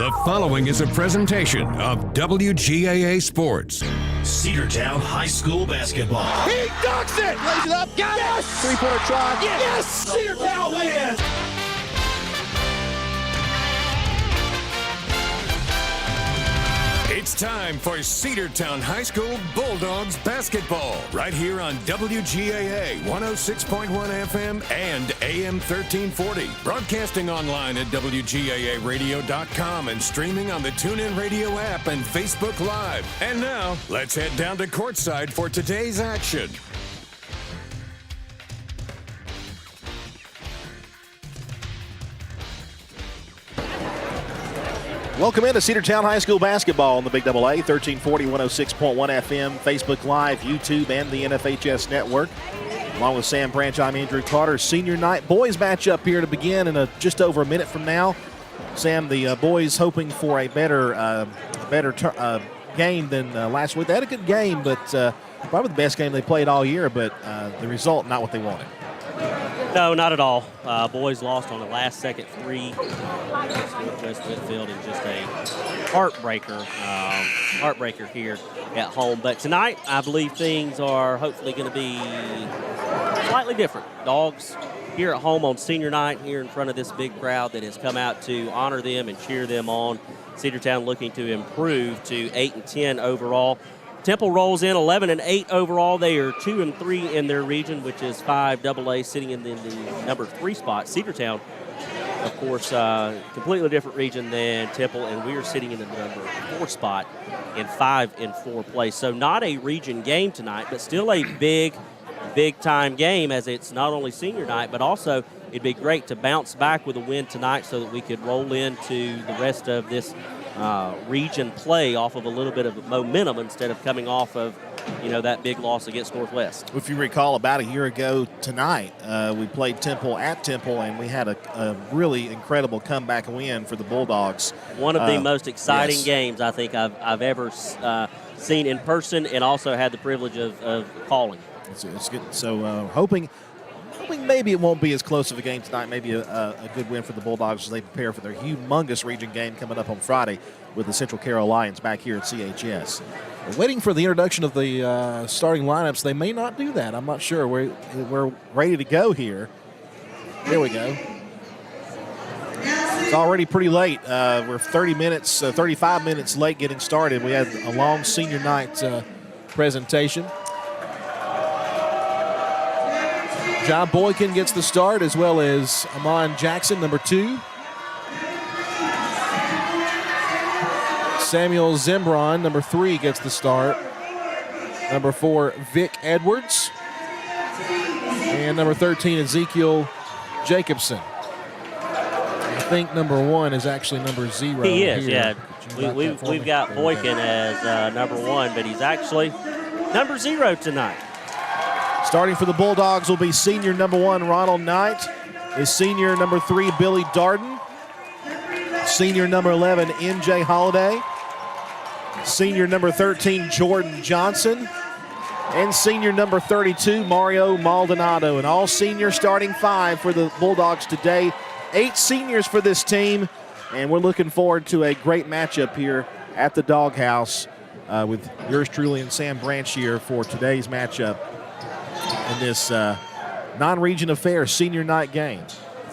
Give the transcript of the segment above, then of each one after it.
The following is a presentation of WGAA Sports. Cedartown High School basketball. He dunks it! Lays it up. Got it! Three-pointer try. Yes! Cedartown wins! It's time for Cedartown High School Bulldogs basketball right here on WGAA 106.1 FM and AM 1340. Broadcasting online at WGAAradio.com and streaming on the TuneIn Radio app and Facebook Live. And now, let's head down to courtside for today's action. Welcome into Cedartown High School basketball on the Big AA, 1340, 106.1 FM, Facebook Live, YouTube, and the NFHS Network. Along with Sam Branch, I'm Andrew Carter. Senior night boys matchup here to begin in just over a minute from now. Sam, the boys hoping for a better game than last week. They had a good game, but probably the best game they played all year, but the result not what they wanted. No, not at all. Boys lost on the last-second three against West Whitfield, and just a heartbreaker here at home. But tonight, I believe things are hopefully going to be slightly different. Dogs here at home on senior night, here in front of this big crowd that has come out to honor them and cheer them on. Cedartown looking to improve to 8-10 overall. Temple rolls in 11-8 overall. They are 2-3 in their region, which is 5 AA, sitting in the number 3 spot. Cedartown, of course, completely different region than Temple, and we are sitting in the number 4 spot in 5-4 play. So not a region game tonight, but still a big time game, as it's not only senior night, but also it'd be great to bounce back with a win tonight so that we could roll into the rest of this region play off of a little bit of momentum instead of coming off of, that big loss against Northwest. If you recall, about a year ago tonight, we played Temple at Temple, and we had a really incredible comeback win for the Bulldogs. One of the most exciting games I think I've ever seen in person, and also had the privilege of calling. It's good. So hoping maybe it won't be as close of a game tonight. Maybe a good win for the Bulldogs as they prepare for their humongous region game coming up on Friday with the Central Carroll Lions back here at CHS. We're waiting for the introduction of the starting lineups. They may not do that. I'm not sure. We're ready to go here. Here we go. It's already pretty late. We're 35 minutes late getting started. We had a long senior night presentation. John Boykin gets the start, as well as Amon Jackson, number 2. Samuel Zimbron, number 3, gets the start. Number 4, Vic Edwards. And number 13, Ezekiel Jacobson. I think number 1 is actually number 0. He is, here. Yeah. We've got Boykin as number 1, but he's actually number 0 tonight. Starting for the Bulldogs will be senior number 1, Ronald Knight. His senior number 3, Billy Darden. Senior number 11, MJ Holiday. Senior number 13, Jordan Johnson. And senior number 32, Mario Maldonado. And all senior starting 5 for the Bulldogs today. 8 seniors for this team. And we're looking forward to a great matchup here at the Doghouse with yours truly and Sam Branch here for today's matchup in this non-region affair senior night game.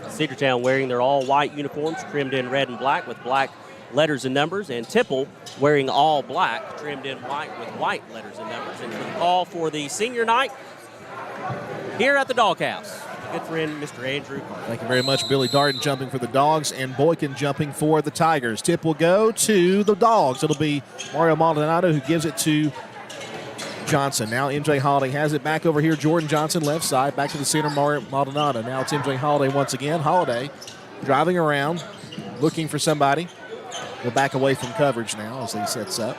Cedartown wearing their all-white uniforms, trimmed in red and black with black letters and numbers, and Temple wearing all black, trimmed in white with white letters and numbers. And for the call for the senior night here at the Doghouse, good friend, Mr. Andrew Carter. Thank you very much. Billy Darden jumping for the Dogs and Boykin jumping for the Tigers. Tip will go to the Dogs. It'll be Mario Maldonado who gives it to Johnson. Now MJ Holiday has it back over here. Jordan Johnson left side, back to the center, Mario Maldonado. Now it's MJ Holiday once again. Holiday driving around, looking for somebody. We'll back away from coverage now as he sets up.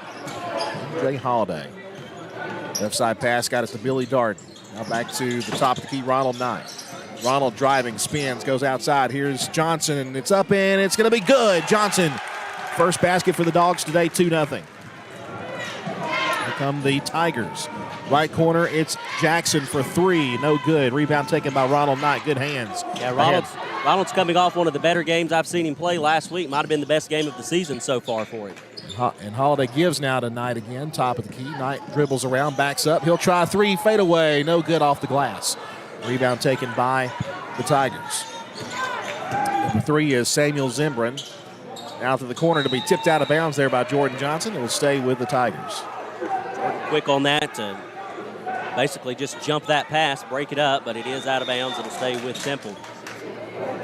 MJ Holiday. Left side pass, got it to Billy Darden. Now back to the top of the key, Ronald Knight. Ronald driving, spins, goes outside. Here's Johnson, and it's up and it's going to be good. Johnson, first basket for the Dogs today, 2-0. Here come the Tigers. Right corner, it's Jackson for 3. No good. Rebound taken by Ronald Knight. Good hands. Yeah, Ronald's coming off one of the better games I've seen him play last week. Might have been the best game of the season so far for him. And Holiday gives now to Knight again, top of the key. Knight dribbles around, backs up. He'll try three, fade away, no good off the glass. Rebound taken by the Tigers. Number 3 is Samuel Zimbrin. Out to the corner to be tipped out of bounds there by Jordan Johnson. It will stay with the Tigers. Jordan quick on that to basically just jump that pass, break it up, but it is out of bounds. It'll stay with Temple.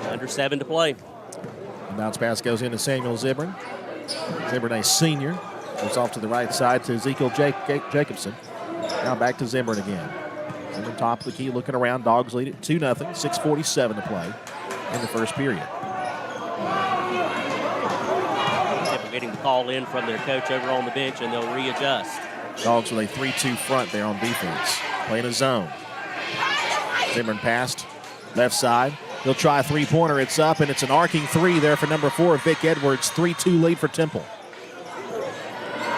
Under 7 to play. The bounce pass goes into Samuel Zimbrin. Zimbrin, a senior, goes off to the right side to Ezekiel Jacobson. Now back to Zimbrin again. Zimbrin top of the key, looking around. Dogs lead it 2-0. 6:47 to play in the first period. Temple getting the call in from their coach over on the bench, and they'll readjust. Dogs with a 3-2 front there on defense. Playing a zone. Zimbrin passed left side. He'll try a three-pointer. It's up, and it's an arcing three there for number 4, Vic Edwards. 3-2 lead for Temple.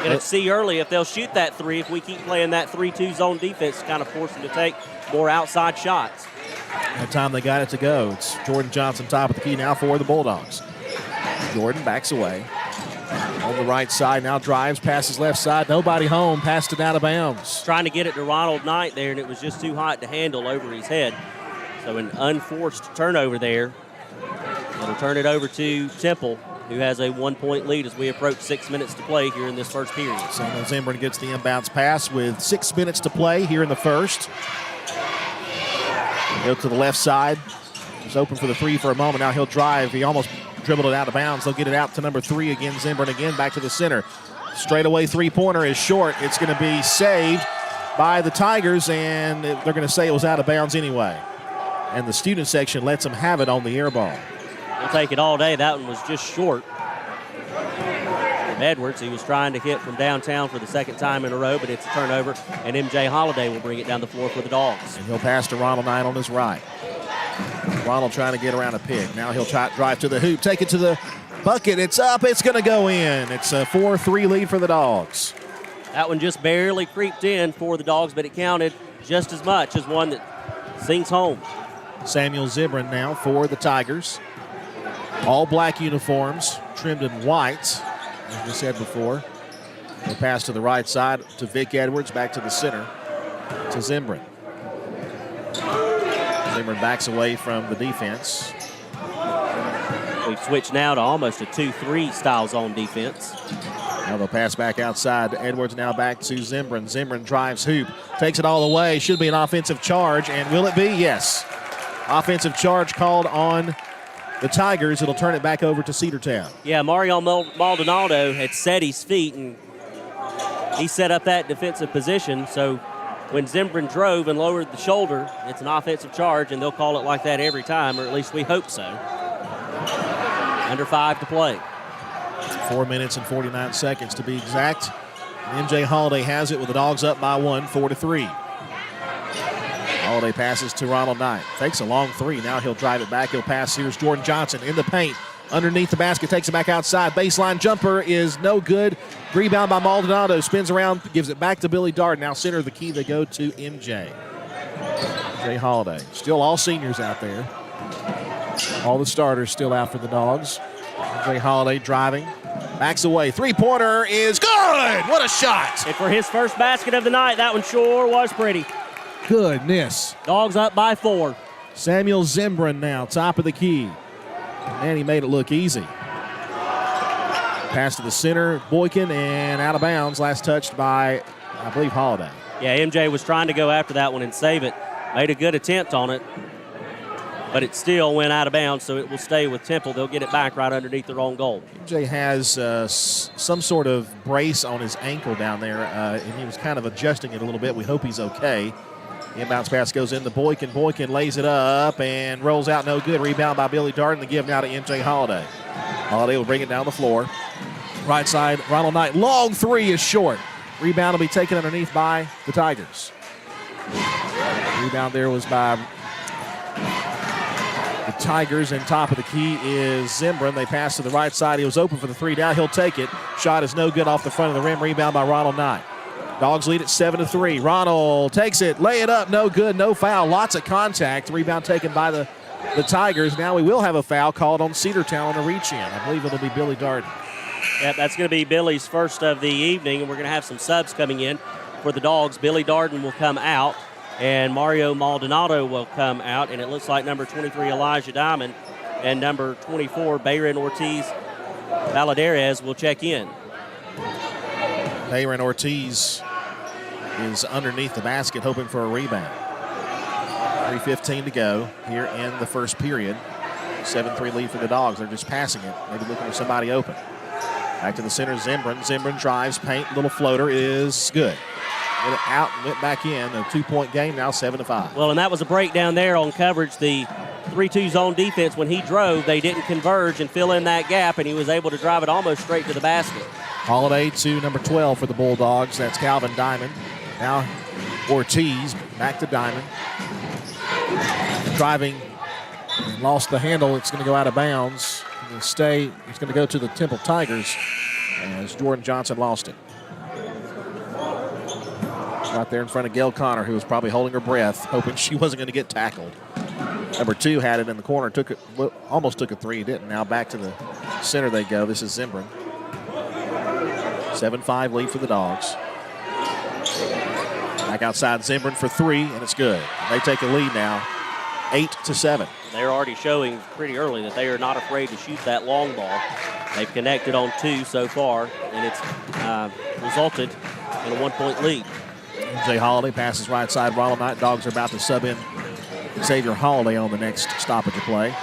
Going to see early if they'll shoot that three. If we keep playing that 3-2 zone defense, kind of force them to take more outside shots. That time they got it to go. It's Jordan Johnson top of the key now for the Bulldogs. Jordan backs away. On the right side, now drives, passes left side. Nobody home, passed it out of bounds. Trying to get it to Ronald Knight there, and it was just too hot to handle over his head. So an unforced turnover there. It'll turn it over to Temple, who has a 1-point lead as we approach 6 minutes to play here in this first period. Samuel Zimbrin gets the inbounds pass with 6 minutes to play here in the first. Go to the left side. He's open for the three for a moment. Now he'll drive. He almost dribbled it out of bounds. They'll get it out to number 3 again. Zimbrin again back to the center. Straightaway three-pointer is short. It's going to be saved by the Tigers, and they're going to say it was out of bounds anyway. And the student section lets them have it on the air ball. We'll take it all day. That one was just short. Edwards, he was trying to hit from downtown for the second time in a row, but it's a turnover, and MJ Holiday will bring it down the floor for the Dogs. And he'll pass to Ronald Knight on his right. Ronald trying to get around a pick. Now he'll try drive to the hoop, take it to the bucket. It's up. It's going to go in. It's a 4-3 lead for the Dogs. That one just barely creeped in for the Dogs, but it counted just as much as one that sings home. Samuel Zimbrin now for the Tigers. All black uniforms, trimmed in white, as we said before. They pass to the right side to Vic Edwards, back to the center to Zimbrin. Zimbrin backs away from the defense. We've switched now to almost a 2-3 style zone defense. Now they'll pass back outside. Edwards now back to Zimbrin. Zimbrin drives hoop, takes it all the way. Should be an offensive charge, and will it be? Yes. Offensive charge called on the Tigers. It'll turn it back over to Cedartown. Yeah, Mario Maldonado had set his feet, and he set up that defensive position. So when Zimbrin drove and lowered the shoulder, it's an offensive charge, and they'll call it like that every time, or at least we hope so. Under 5 to play. 4 minutes and 49 seconds to be exact. And MJ Holiday has it with the Dogs up by 1, 4-3. Holiday passes to Ronald Knight. Takes a long three. Now he'll drive it back. He'll pass. Here's Jordan Johnson in the paint. Underneath the basket. Takes it back outside. Baseline jumper is no good. Rebound by Maldonado. Spins around. Gives it back to Billy Dard. Now center of the key. They go to MJ. MJ Holiday. Still all seniors out there. All the starters still out for the Dogs. MJ Holiday driving. Backs away. Three-pointer is good. What a shot. And for his first basket of the night, that one sure was pretty. Goodness. Dogs up by 4. Samuel Zimbrin now, top of the key. Man, he made it look easy. Pass to the center, Boykin, and out of bounds. Last touched by, I believe, Holiday. Yeah, MJ was trying to go after that one and save it. Made a good attempt on it, but it still went out of bounds, so it will stay with Temple. They'll get it back right underneath their own goal. MJ has some sort of brace on his ankle down there, and he was kind of adjusting it a little bit. We hope he's okay. The inbounds pass goes into Boykin. Boykin lays it up and rolls out no good. Rebound by Billy Darden. The give now to MJ Holiday. Holiday will bring it down the floor. Right side, Ronald Knight. Long three is short. Rebound will be taken underneath by the Tigers. Rebound there was by the Tigers, and top of the key is Zimbrin. They pass to the right side. He was open for the three. Down, he'll take it. Shot is no good off the front of the rim. Rebound by Ronald Knight. Dogs lead at 7-3. Ronald takes it, lay it up, no good, no foul. Lots of contact. Rebound taken by the the Tigers. Now we will have a foul called on Cedartown on a reach-in. I believe it'll be Billy Darden. Yeah, that's going to be Billy's first of the evening, and we're going to have some subs coming in for the Dogs. Billy Darden will come out, and Mario Maldonado will come out, and it looks like number 23, Elijah Diamond, and number 24, Bayron Ortiz Valadares will check in. Bayron Ortiz is underneath the basket hoping for a rebound. 3:15 to go here in the first period. 7-3 lead for the Dogs. They're just passing it, maybe looking for somebody open. Back to the center, Zimbrin. Zimbrin drives, paint, little floater is good. Get it out and went back in. A 2-point game now, 7-5. Well, and that was a breakdown there on coverage. The 3-2 zone defense, when he drove, they didn't converge and fill in that gap, and he was able to drive it almost straight to the basket. Holiday to number 12 for the Bulldogs. That's Calvin Diamond. Now Ortiz back to Diamond. Driving, and lost the handle. It's going to go out of bounds. It's going to go to the Temple Tigers as Jordan Johnson lost it. Right there in front of Gail Connor, who was probably holding her breath, hoping she wasn't going to get tackled. Number 2 had it in the corner, almost took a three, didn't. Now back to the center they go. This is Zimbrin. 7-5 lead for the Dogs. Back outside Zimbrin for 3, and it's good. They take a lead now, 8-7. They're already showing pretty early that they are not afraid to shoot that long ball. They've connected on 2 so far, and it's resulted in a 1-point lead. Jay Holiday passes right side. Ronald Knight. Dogs are about to sub in Xavier Holiday on the next stoppage of play.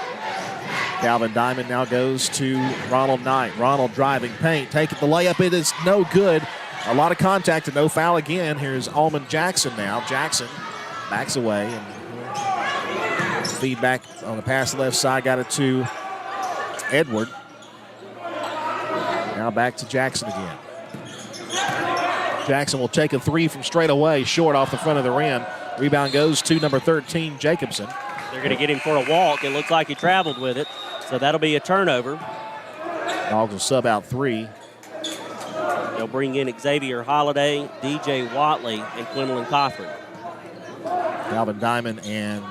Calvin Diamond now goes to Ronald Knight. Ronald driving paint, taking the layup. It is no good. A lot of contact and no foul again. Here's Allman Jackson now. Jackson backs away and feedback on the pass left side. Got it to Edward. Now back to Jackson again. Jackson will take a 3 from straight away, short off the front of the rim. Rebound goes to number 13, Jacobson. They're going to get him for a walk. It looks like he traveled with it, so that'll be a turnover. Dogs will sub out 3. They'll bring in Xavier Holiday, DJ Watley, and Quinlan Cofford. Calvin Diamond and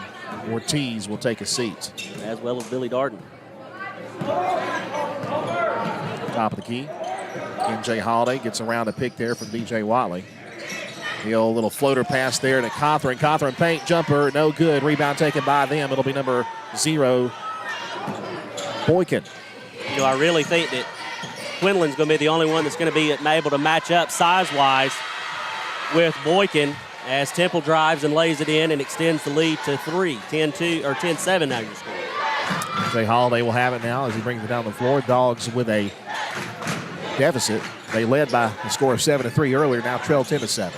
Ortiz will take a seat. As well as Billy Darden. Top of the key. MJ Holiday gets around a pick there from DJ Watley. The old little floater pass there to Cawthron. Cawthron paint jumper, no good. Rebound taken by them. It'll be number 0, Boykin. You know, I really think that Quinlan's going to be the only one that's going to be able to match up size-wise with Boykin as Temple drives and lays it in and extends the lead to 3. 10-2 or 10-7 now you're scoring. Jay Holiday will have it now as he brings it down the floor. Dogs with a deficit. They led by a score of 7-3 earlier, now trail 10-7.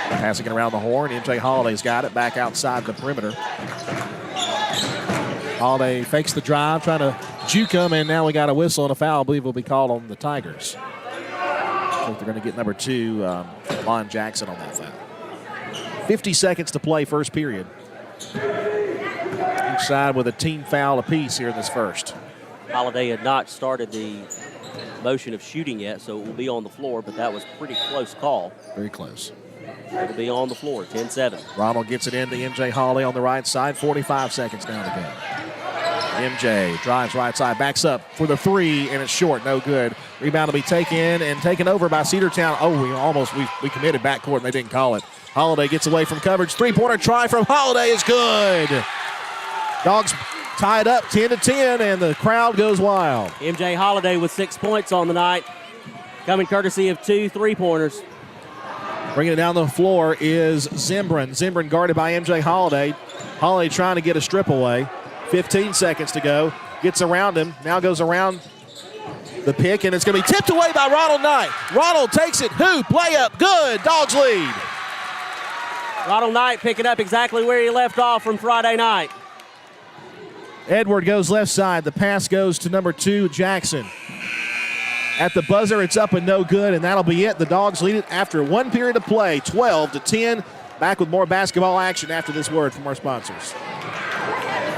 Passing it around the horn. MJ Holiday's got it back outside the perimeter. Holiday fakes the drive, trying to juke him, and now we got a whistle and a foul. I believe will be called on the Tigers. I think they're going to get number 2, Lon Jackson, on that foul. 50 seconds to play, first period. Each side with a team foul apiece here in this first. Holiday had not started the motion of shooting yet, so it will be on the floor, but that was a pretty close call. Very close. It'll be on the floor, 10-7. Ronald gets it into MJ Holiday on the right side. 45 seconds now to go. MJ drives right side, backs up for the 3, and it's short, no good. Rebound will be taken and taken over by Cedartown. Oh, we committed backcourt and they didn't call it. Holiday gets away from coverage. 3-pointer try from Holiday is good. Dogs tied up 10-10, and the crowd goes wild. MJ Holiday with 6 points on the night, coming courtesy of 2 3-pointers. Bringing it down the floor is Zimbrin. Zimbrin guarded by MJ Holiday. Holiday trying to get a strip away. 15 seconds to go. Gets around him. Now goes around the pick, and it's going to be tipped away by Ronald Knight. Ronald takes it. Hoop. Layup. Good. Dogs lead. Ronald Knight picking up exactly where he left off from Friday night. Edward goes left side. The pass goes to number 2, Jackson. At the buzzer, it's up and no good, and that'll be it. The Dogs lead it after 1 period of play, 12-10. Back with more basketball action after this word from our sponsors.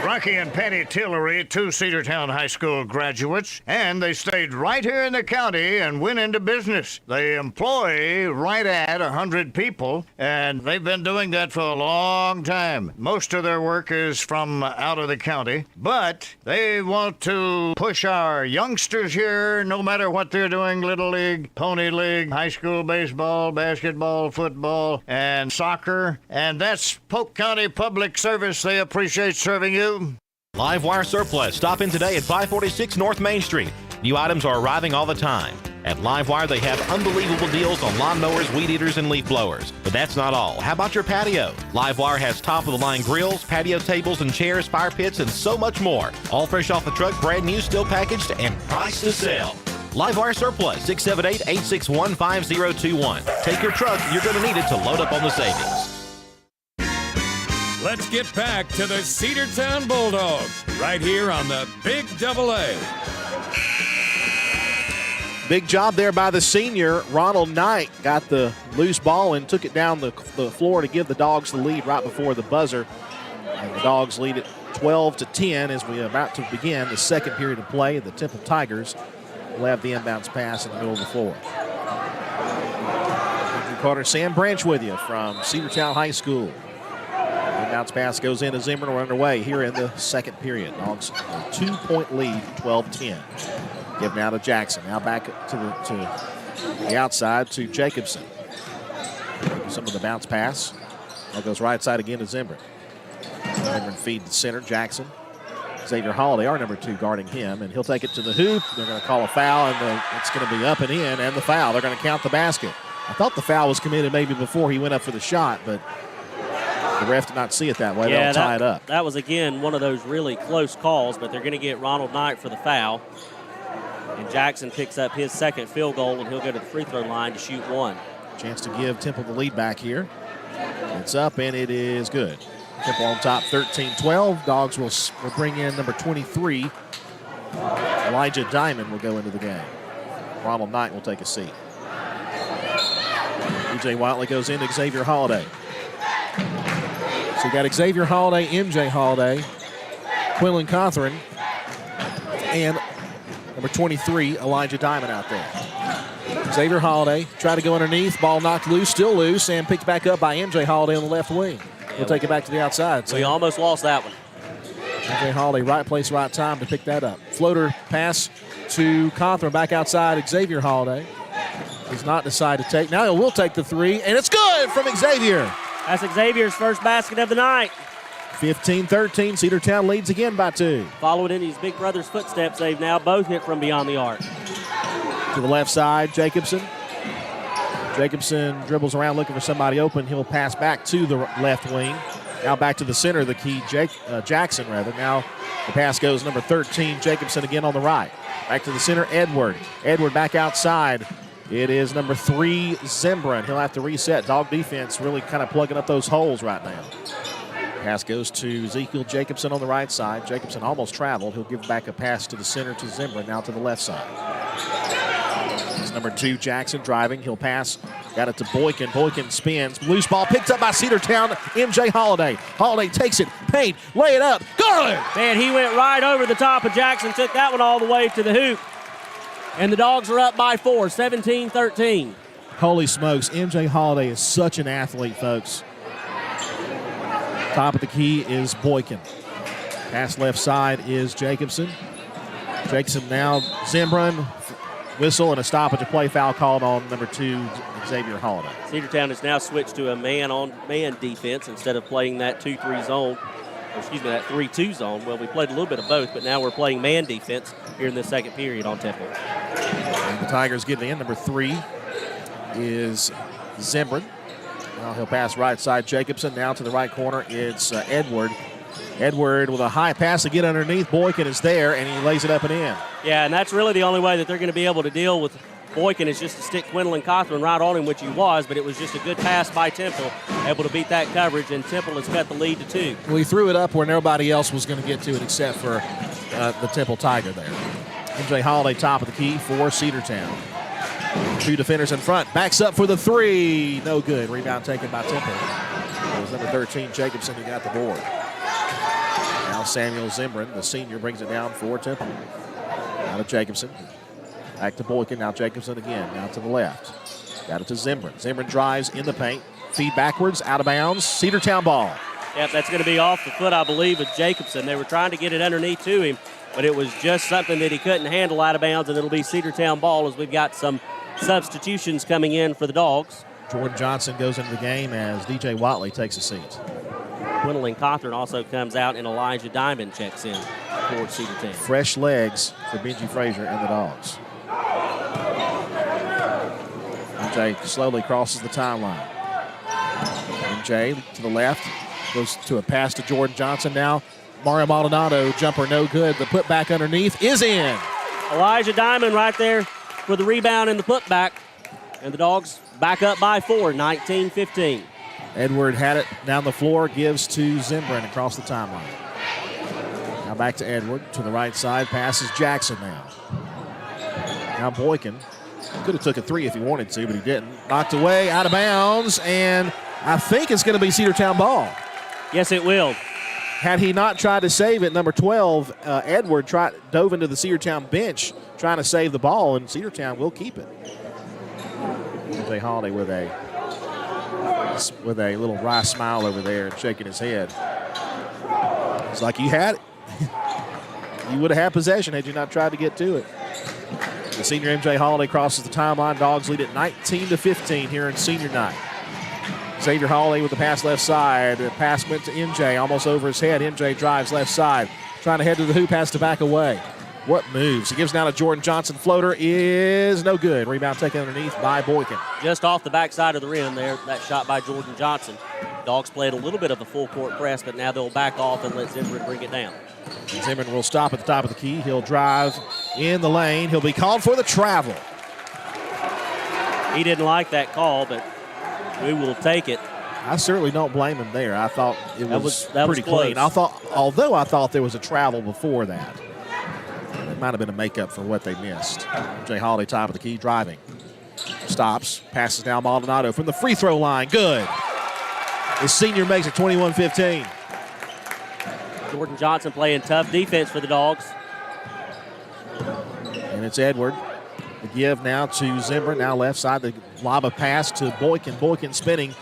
Rocky and Patty Tillery, two Cedartown High School graduates, and they stayed right here in the county and went into business. They employ right at 100 people, and they've been doing that for a long time. Most of their work is from out of the county, but they want to push our youngsters here, no matter what they're doing, Little League, Pony League, high school baseball, basketball, football, and soccer, and that's Polk County Public Service. They appreciate serving you. Livewire Surplus. Stop in today at 546 North Main Street. New items are arriving all the time. At Livewire, they have unbelievable deals on lawnmowers, weed eaters, and leaf blowers. But that's not all. How about your patio? Livewire has top-of-the-line grills, patio tables and chairs, fire pits, and so much more. All fresh off the truck, brand new, still packaged, and priced to sell. Livewire Surplus, 678-861-5021. Take your truck. You're going to need it to load up on the savings. Let's get back to the Cedartown Bulldogs right here on the Big AA. Big job there by the senior. Ronald Knight got the loose ball and took it down the floor to give the Dogs the lead right before the buzzer. And the Dogs lead it 12-10 as we are about to begin the second period of play. The Temple Tigers will have the inbounds pass in the middle of the floor. Andrew Carter, Sam Branch with you from Cedartown High School. Inbounds pass goes into Zimmerman. We're underway here in the second period. Dogs a 2-point lead, 12-10. Give now to Jackson. Now back to the outside to Jacobson. Some of the bounce pass. That goes right side again to Zimmerman. Zimmerman feed the center, Jackson. Xavier Holiday, our number 2, guarding him, and he'll take it to the hoop. They're going to call a foul, and it's going to be up and in, and the foul. They're going to count the basket. I thought the foul was committed maybe before he went up for the shot, but the ref did not see it that way. They'll tie it up. That was, again, one of those really close calls, but they're going to get Ronald Knight for the foul. And Jackson picks up his second field goal, and he'll go to the free throw line to shoot one. Chance to give Temple the lead back here. It's up, and it is good. Temple on top, 13-12. Dogs will bring in number 23. Elijah Diamond will go into the game. Ronald Knight will take a seat. E.J. Whiteley goes into Xavier Holiday. So you got Xavier Holiday, MJ Holiday, Quinlan Cothran, and number 23, Elijah Diamond out there. Xavier Holiday tried to go underneath. Ball knocked loose, still loose, and picked back up by MJ Holiday on the left wing. He'll take it back to the outside. We almost lost that one. MJ Holiday, right place, right time to pick that up. Floater pass to Cothran back outside. Xavier Holiday does not decide to take. Now he will take the three, and it's good from Xavier. That's Xavier's first basket of the night. 15-13, Cedartown leads again by 2. Following in his big brother's footsteps, they've now both hit from beyond the arc. To the left side, Jacobson. Jacobson dribbles around looking for somebody open. He'll pass back to the left wing. Now back to the center of the key, Jackson rather. Now the pass goes number 13, Jacobson again on the right. Back to the center, Edward. Edward back outside. It is number 3, Zembran. He'll have to reset. Dog defense really kind of plugging up those holes right now. Pass goes to Ezekiel Jacobson on the right side. Jacobson almost traveled. He'll give back a pass to the center to Zembran, now to the left side. It's number 2, Jackson driving. He'll pass. Got it to Boykin. Boykin spins. Loose ball picked up by Cedartown. MJ Holiday. Holiday takes it. Paint. Lay it up. Good! Man, he went right over the top of Jackson. Took that one all the way to the hoop. And the Dogs are up by 4, 17-13. Holy smokes. MJ Holiday is such an athlete, folks. Top of the key is Boykin. Pass left side is Jacobson. Jacobson now Zembran. Whistle and a stoppage of play, foul called on number 2, Xavier Holiday. Cedartown has now switched to a man-on-man defense instead of playing that 2-3 zone. That 3-2 zone. Well, we played a little bit of both, but now we're playing man defense here in the second period on Temple. And the Tigers getting in. Number 3 is Zembran. Now he'll pass right side, Jacobson. Now to the right corner, it's Edward. Edward with a high pass to get underneath. Boykin is there, and he lays it up and in. Yeah, and that's really the only way that they're going to be able to deal with Boykin is just to stick Quinlan Cothran right on him, which he was, but it was just a good pass by Temple, able to beat that coverage, and Temple has cut the lead to 2. Well, he threw it up where nobody else was going to get to it except for the Temple Tiger there. MJ Holiday, top of the key for Cedartown. 2 defenders in front. Backs up for the 3. No good. Rebound taken by Temple. It was number 13, Jacobson, who got the board. Now Now Samuel Zimbrin, the senior, brings it down for Temple. Now to Jacobson. Back to Boykin. Now Jacobson again. Now to the left. Got it to Zimbrin. Zimbrin drives in the paint. Feed backwards, out of bounds. Cedartown ball. Yep, that's going to be off the foot, I believe, of Jacobson. They were trying to get it underneath to him, but it was just something that he couldn't handle out of bounds, and it'll be Cedartown ball as we've got some substitutions coming in for the Dogs. Jordan Johnson goes into the game as DJ Watley takes a seat. Gwendolyn Cawthorn also comes out, and Elijah Diamond checks in for Cedartown. Fresh legs for Benji Frazier and the Dogs. MJ slowly crosses the timeline. MJ to the left. Goes to a pass to Jordan Johnson now. Mario Maldonado, jumper no good. The putback underneath is in. Elijah Diamond right there for the rebound and the putback. And the Dogs back up by 4, 19-15. Edward had it down the floor, gives to Zimbrin across the timeline. Now back to Edward to the right side. Passes Jackson now. Now Boykin. Could have took a three if he wanted to, but he didn't. Knocked away, out of bounds, and I think it's going to be Cedartown ball. Yes, it will. Had he not tried to save it, number 12, Edward dove into the Cedartown bench trying to save the ball, and Cedartown will keep it. MJ Holiday with a little wry smile over there and shaking his head. It's like you had it. You would have had possession had you not tried to get to it. The senior MJ Holiday crosses the timeline. Dogs lead at 19-15 here in senior night. Xavier Holiday with the pass left side. The pass went to MJ, almost over his head. MJ drives left side, trying to head to the hoop, has to back away. What moves? He gives now to Jordan Johnson. Floater is no good. Rebound taken underneath by Boykin. Just off the backside of the rim there, that shot by Jordan Johnson. Dogs played a little bit of a full court press, but now they'll back off and let Zimbrin bring it down. Zimbrin will stop at the top of the key. He'll drive in the lane. He'll be called for the travel. He didn't like that call, but we will take it. I certainly don't blame him there. I thought it was that pretty was clean. Although I thought there was a travel before that. It might have been a makeup for what they missed. MJ Holiday, top of the key, driving. Stops, passes down Maldonado from the free throw line. Good. The senior makes it 21-15. Jordan Johnson playing tough defense for the Dogs. And it's Edward. The give now to Zimbrin. Now left side. The lob a pass to Boykin. Boykin spinning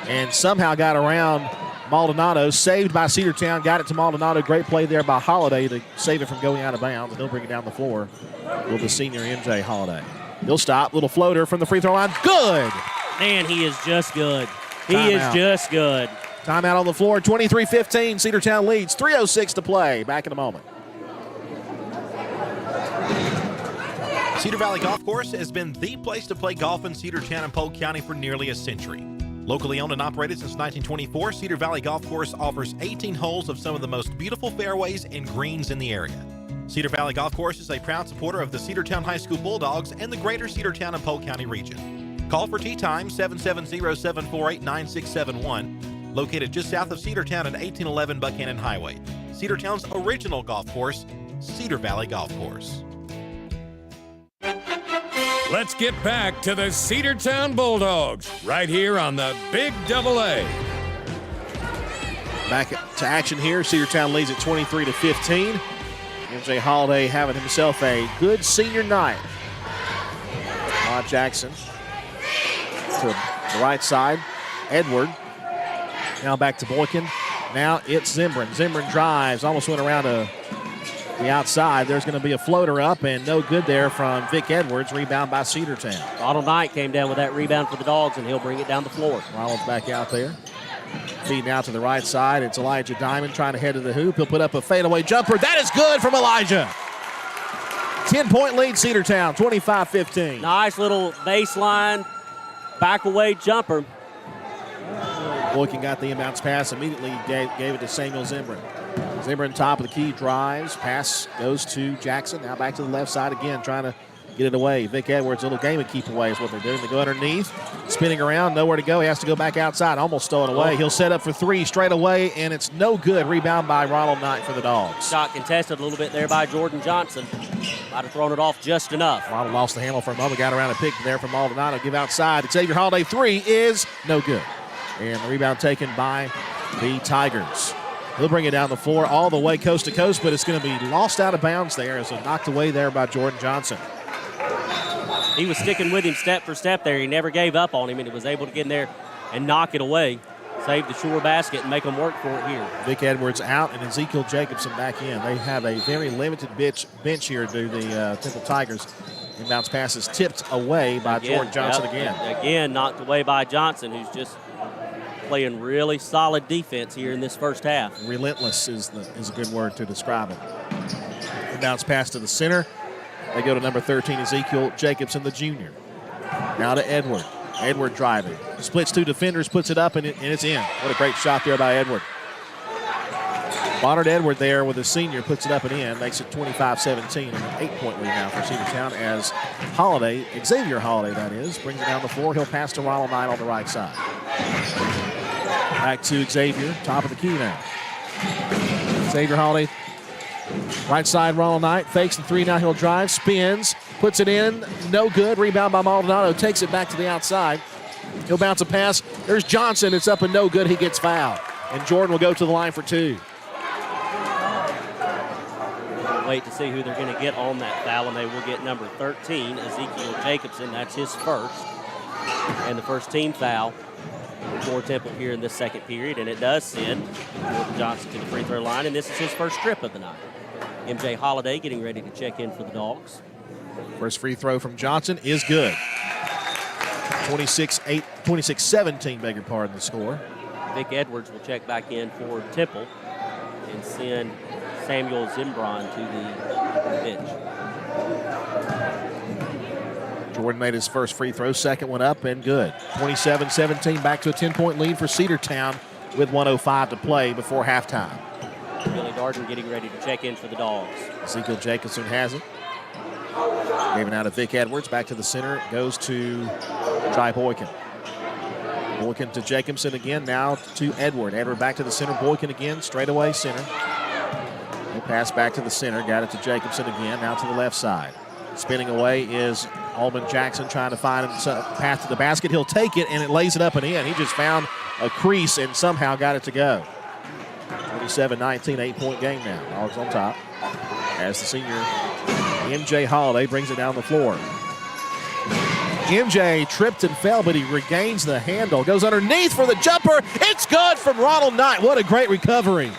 and somehow got around Maldonado. Saved by Cedartown. Got it to Maldonado. Great play there by Holiday to save it from going out of bounds. And he'll bring it down the floor with the senior MJ Holiday. He'll stop. Little floater from the free throw line. Good. Man, he is just good. He is just good. Timeout on the floor. 23-15. Cedartown leads. 3:06 to play. Back in a moment. Cedar Valley Golf Course has been the place to play golf in Cedartown and Polk County for nearly a century. Locally owned and operated since 1924, Cedar Valley Golf Course offers 18 holes of some of the most beautiful fairways and greens in the area. Cedar Valley Golf Course is a proud supporter of the Cedartown High School Bulldogs and the greater Cedartown and Polk County region. Call for tee time 770-748-9671, located just south of Cedartown at 1811 Buchanan Highway. Cedartown's original golf course, Cedar Valley Golf Course. Let's get back to the Cedartown Bulldogs right here on the Big AA. Back to action here. Cedartown leads at 23-15. MJ Holiday having himself a good senior night. Rod Jackson to the right side. Edward. Now back to Boykin. Now it's Zimbrin. Zimbrin drives. Almost went around the outside. There's going to be a floater up and no good there from Vic Edwards. Rebound by Cedartown. Ronald Knight came down with that rebound for the Dogs, and he'll bring it down the floor. Ronald's back out there. Feeding out to the right side. It's Elijah Diamond trying to head to the hoop. He'll put up a fadeaway jumper. That is good from Elijah. 10-point lead, Cedartown, 25-15. Nice little baseline back away jumper. Boykin got the inbounds pass. Immediately gave it to Samuel Zimbrin. Zimbrin, top of the key, drives. Pass goes to Jackson. Now back to the left side again, trying to get it away. Vic Edwards, a little game of keep away is what they're doing. They go underneath, spinning around, nowhere to go. He has to go back outside. Almost stole it away. He'll set up for three straight away, and it's no good. Rebound by Ronald Knight for the Dogs. Shot contested a little bit there by Jordan Johnson. Might have thrown it off just enough. Ronald lost the handle for a moment, got around a pick there from Maldonado. Give outside. Xavier Holiday, three is no good. And the rebound taken by the Tigers. He'll bring it down the floor all the way coast to coast, but it's going to be lost out of bounds there. So knocked away there by Jordan Johnson. He was sticking with him step for step there. He never gave up on him, and he was able to get in there and knock it away. Save the shore basket and make them work for it here. Vic Edwards out and Ezekiel Jacobson back in. They have a very limited bench here to the Temple Tigers. Inbounds pass is tipped away by Jordan Johnson again. Again, knocked away by Johnson, who's just playing really solid defense here in this first half. Relentless is a good word to describe it. Inbounds pass to the center. They go to number 13, Ezekiel Jacobson, the junior. Now to Edward. Edward driving. Splits two defenders, puts it up, and it's in. What a great shot there by Edward. Bonner Edward there with the senior puts it up and in, makes it 25-17, and an 8-point lead now for Cedartown as Xavier Holiday that is, brings it down the floor. He'll pass to Ronald Knight on the right side. Back to Xavier, top of the key now. Xavier Holiday, right side, Ronald Knight, fakes the three, now he'll drive, spins, puts it in, no good. Rebound by Maldonado, takes it back to the outside. He'll bounce a pass. There's Johnson, it's up and no good. He gets fouled, and Jordan will go to the line for two. Wait to see who they're going to get on that foul, and they will get number 13, Ezekiel Jacobson. That's his first, and the first team foul for Temple here in this second period, and it does send Jordan Johnson to the free throw line, and this is his first trip of the night. MJ Holiday getting ready to check in for the Dogs. First free throw from Johnson is good. 26-17, beg your pardon, the score. Vic Edwards will check back in for Temple and send Samuel Zimbron to the bench. Jordan made his first free throw, second one up and good. 27-17, back to a 10-point lead for Cedartown with 1:05 to play before halftime. Billy Darden getting ready to check in for the Dogs. Ezekiel Jacobson has it. Gave it out to Vic Edwards, back to the center. It goes to Jai Boykin. Boykin to Jacobson again, now to Edward. Edward back to the center, Boykin again, straight away center. He'll pass back to the center, got it to Jacobson again, now to the left side. Spinning away is Allman Jackson trying to find a path to the basket. He'll take it, and it lays it up and in. He just found a crease and somehow got it to go. 27-19, 8-point game now. Dogs on top as the senior MJ Holiday brings it down the floor. MJ tripped and fell, but he regains the handle. Goes underneath for the jumper. It's good from Ronald Knight. What a great recovery.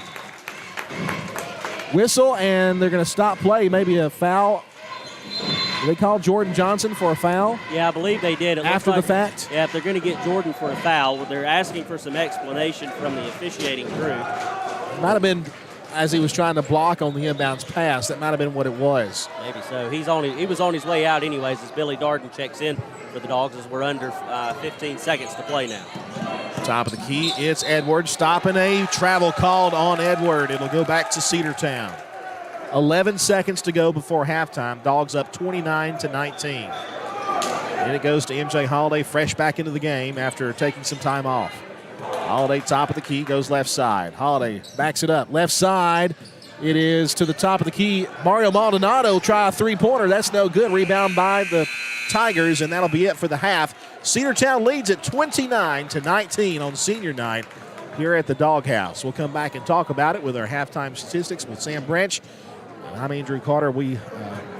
Whistle, and they're going to stop play. Maybe a foul. Did they call Jordan Johnson for a foul? Yeah, I believe they did. After the fact? Yeah, if they're going to get Jordan for a foul, they're asking for some explanation from the officiating crew. Might have been as he was trying to block on the inbounds pass. That might have been what it was. Maybe so. He was on his way out anyways as Billy Darden checks in for the Dogs as we're under 15 seconds to play now. Top of the key, it's Edwards stopping a travel called on Edward. It'll go back to Cedartown. 11 seconds to go before halftime. Dogs up 29-19. And it goes to MJ Holiday, fresh back into the game after taking some time off. Holiday, top of the key, goes left side. Holiday backs it up. Left side, it is to the top of the key. Mario Maldonado try a three-pointer. That's no good. Rebound by the Tigers, and that'll be it for the half. Cedartown leads at 29-19 on senior night here at the Doghouse. We'll come back and talk about it with our halftime statistics with Sam Branch. And I'm Andrew Carter. We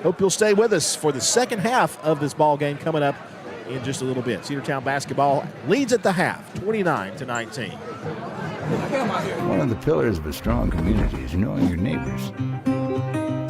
hope you'll stay with us for the second half of this ball game coming up in just a little bit. Cedartown basketball leads at the half, 29-19. One of the pillars of a strong community is knowing your neighbors.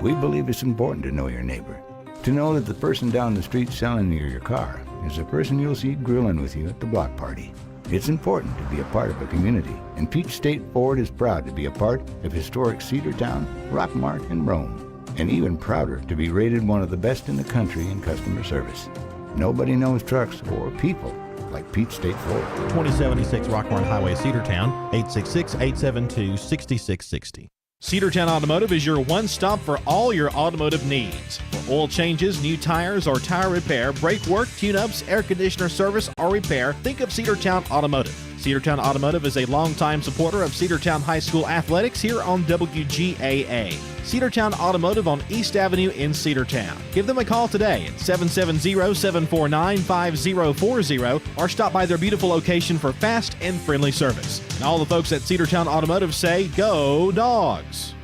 We believe it's important to know your neighbor. To know that the person down the street selling you your car is the person you'll see grilling with you at the block party. It's important to be a part of a community, and Peach State Ford is proud to be a part of historic Cedartown, Rockmart, and Rome, and even prouder to be rated one of the best in the country in customer service. Nobody knows trucks or people like Peach State Ford. 2076 Rockmart Highway, Cedartown, 866-872-6660. Cedartown Automotive is your one-stop for all your automotive needs. For oil changes, new tires, or tire repair, brake work, tune-ups, air conditioner service, or repair, think of Cedartown Automotive. Cedartown Automotive is a longtime supporter of Cedartown High School athletics here on WGAA. Cedartown Automotive on East Avenue in Cedartown. Give them a call today at 770-749-5040 or stop by their beautiful location for fast and friendly service. And all the folks at Cedartown Automotive say, go Dogs!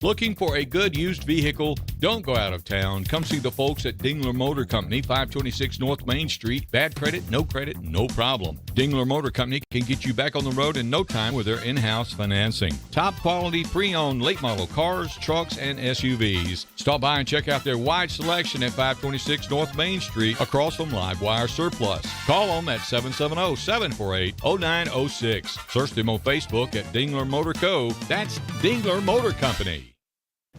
Looking for a good used vehicle? Don't go out of town. Come see the folks at Dingler Motor Company, 526 North Main Street. Bad credit, no problem. Dingler Motor Company can get you back on the road in no time with their in-house financing. Top quality pre-owned late model cars, trucks, and SUVs. Stop by and check out their wide selection at 526 North Main Street across from Livewire Surplus. Call them at 770-748-0906. Search them on Facebook at Dingler Motor Co. That's Dingler Motor Company.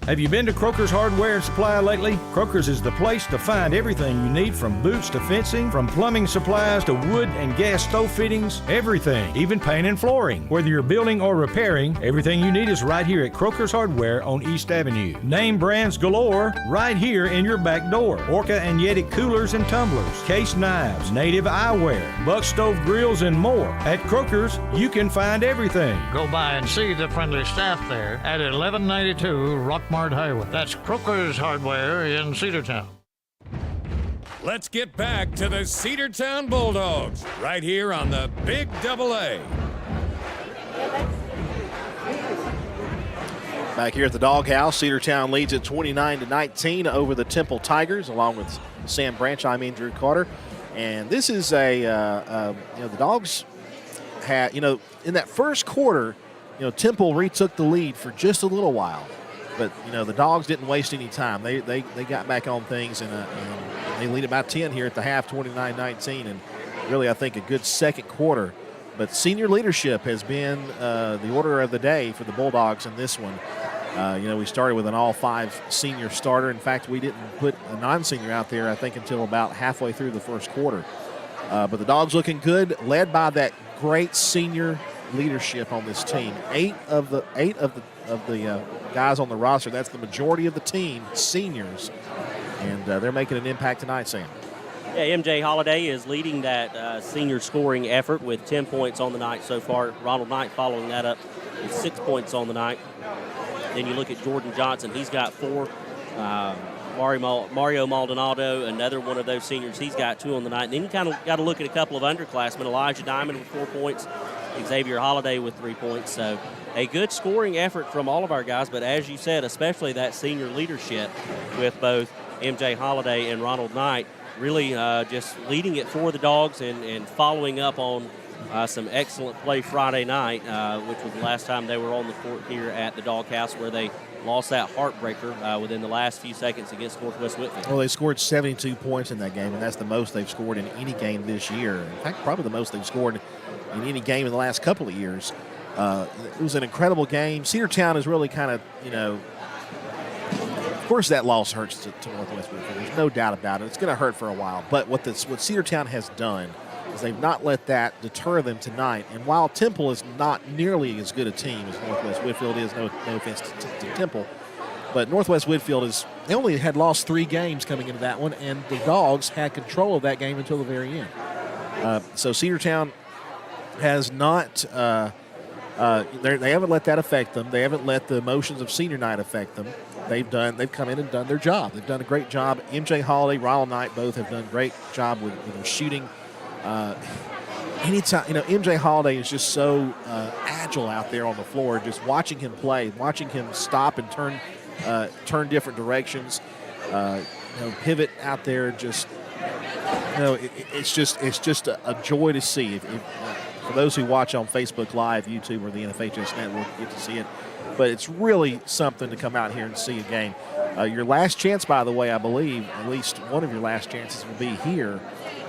Have you been to Croker's Hardware and Supply lately? Croker's is the place to find everything you need, from boots to fencing, from plumbing supplies to wood and gas stove fittings, everything, even paint and flooring. Whether you're building or repairing, everything you need is right here at Croker's Hardware on East Avenue. Name brands galore right here in your back door. Orca and Yeti coolers and tumblers, case knives, native eyewear, buck stove grills, and more. At Croker's, you can find everything. Go by and see the friendly staff there at 1192 Rockmart Highway. That's Croker's Hardware in Cedartown. Let's get back to the Cedartown Bulldogs right here on the Big AA. Back here at the Doghouse, Cedartown leads at 29-19 over the Temple Tigers, along with Sam Branch. I'm Andrew Carter, and this is the Dogs had, in that first quarter, Temple retook the lead for just a little while. But, the Dogs didn't waste any time. They got back on things, and they lead about 10 here at the half, 29-19, and really, I think, a good second quarter. But senior leadership has been the order of the day for the Bulldogs in this one. We started with an all-5 senior starter. In fact, we didn't put a non-senior out there, I think, until about halfway through the first quarter. But the Dogs looking good, led by that great senior leadership on this team. Eight of the guys on the roster, that's the majority of the team, seniors, and they're making an impact tonight, Sam. Yeah, MJ Holiday is leading that senior scoring effort with 10 points on the night so far. Ronald Knight following that up with 6 points on the night. Then you look at Jordan Johnson, he's got 4. Mario Maldonado, another one of those seniors, he's got 2 on the night. And then you kind of got to look at a couple of underclassmen. Elijah Diamond with 4 points, Xavier Holiday with 3 points. So a good scoring effort from all of our guys, but as you said, especially that senior leadership with both MJ Holiday and Ronald Knight really just leading it for the Dogs and following up on some excellent play Friday night, which was the last time they were on the court here at the Doghouse, where they lost that heartbreaker within the last few seconds against Northwest Whitfield. Well, they scored 72 points in that game, and that's the most they've scored in any game this year. In fact, probably the most they've scored in any game in the last couple of years. It was an incredible game. Cedartown is really kind of, of course that loss hurts to Northwest Whitfield. There's no doubt about it. It's going to hurt for a while. But what Cedartown has done is they've not let that deter them tonight. And while Temple is not nearly as good a team as Northwest Whitfield is, no offense to Temple, but Northwest Whitfield they only had lost 3 games coming into that one, and the Dogs had control of that game until the very end. So Cedartown has not they haven't let that affect them. They haven't let the emotions of senior night affect them. They've come in and done their job. They've done a great job. MJ Holiday, Ronald Knight both have done a great job with their shooting. Anytime, MJ Holiday is just so agile out there on the floor. Just watching him play, watching him stop and turn different directions, pivot out there. Just, it's just a joy to see. For those who watch on Facebook Live, YouTube, or the NFHS Network, you get to see it. But it's really something to come out here and see a game. Your last chance, by the way, I believe, at least one of your last chances will be here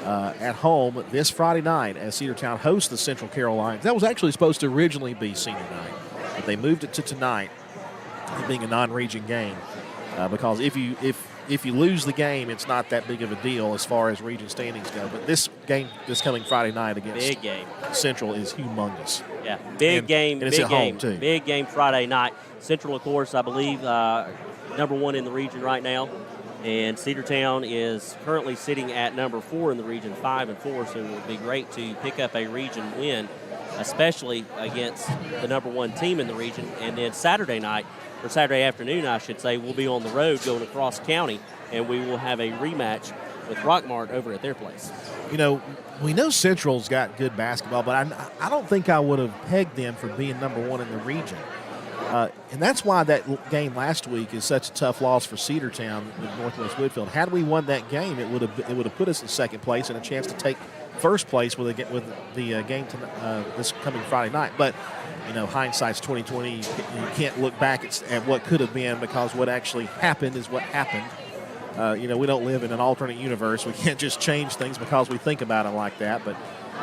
at home this Friday night as Cedartown hosts the Central Carolines. That was actually supposed to originally be senior night, but they moved it to tonight, it being a non-region game, because if you lose the game, it's not that big of a deal as far as region standings go. But this game, this coming Friday night against Central, is humongous. Yeah, big game. And it's at home, too. Big game Friday night. Central, of course, I believe, number 1 in the region right now. And Cedartown is currently sitting at number 4 in the region, 5-4, so it would be great to pick up a region win, especially against the number 1 team in the region. And then Saturday night, or Saturday afternoon, I should say, we'll be on the road going across county, and we will have a rematch with Rockmart over at their place. You know, we know Central's got good basketball, but I don't think I would have pegged them for being number 1 in the region. And that's why that game last week is such a tough loss for Cedartown with Northwest Woodfield. Had we won that game, it would have put us in second place and a chance to take first place with the game this coming Friday night. But you know, hindsight's 20/20. You can't look back at what could have been, because what actually happened is what happened. You know, we don't live in an alternate universe. We can't just change things because we think about it like that. But you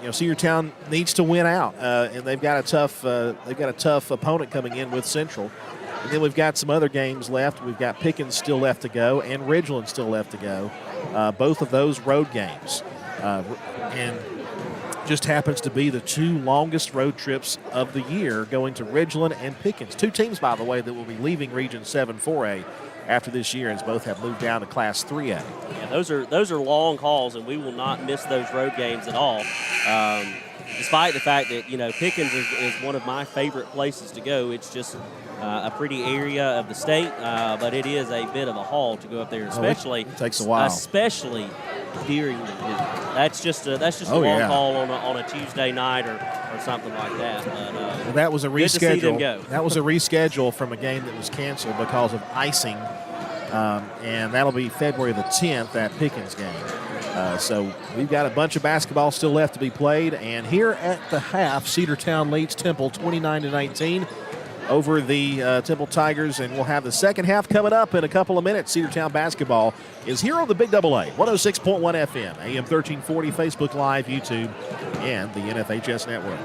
know, Cedartown needs to win out, and they've got a tough opponent coming in with Central. And then we've got some other games left. We've got Pickens still left to go, and Ridgeland still left to go. Both of those road games, and just happens to be the 2 longest road trips of the year, going to Ridgeland and Pickens. 2 teams, by the way, that will be leaving Region 7 4A after this year, as both have moved down to Class 3A. Yeah, those are long hauls, and we will not miss those road games at all. Despite the fact that, you know, Pickens is one of my favorite places to go. It's just a pretty area of the state, but it is a bit of a haul to go up there, especially it takes a while, especially during the visit. That's just a long haul on a Tuesday night or something like that. But, well, that was a reschedule. Good to see them go. That was a reschedule from a game that was canceled because of icing, and that'll be February the 10th, that Pickens game. So we've got a bunch of basketball still left to be played, and here at the half, Cedartown leads Temple 29-19 over the Temple Tigers, and we'll have the second half coming up in a couple of minutes. Cedartown basketball is here on the Big AA, 106.1 FM, AM 1340, Facebook Live, YouTube, and the NFHS Network.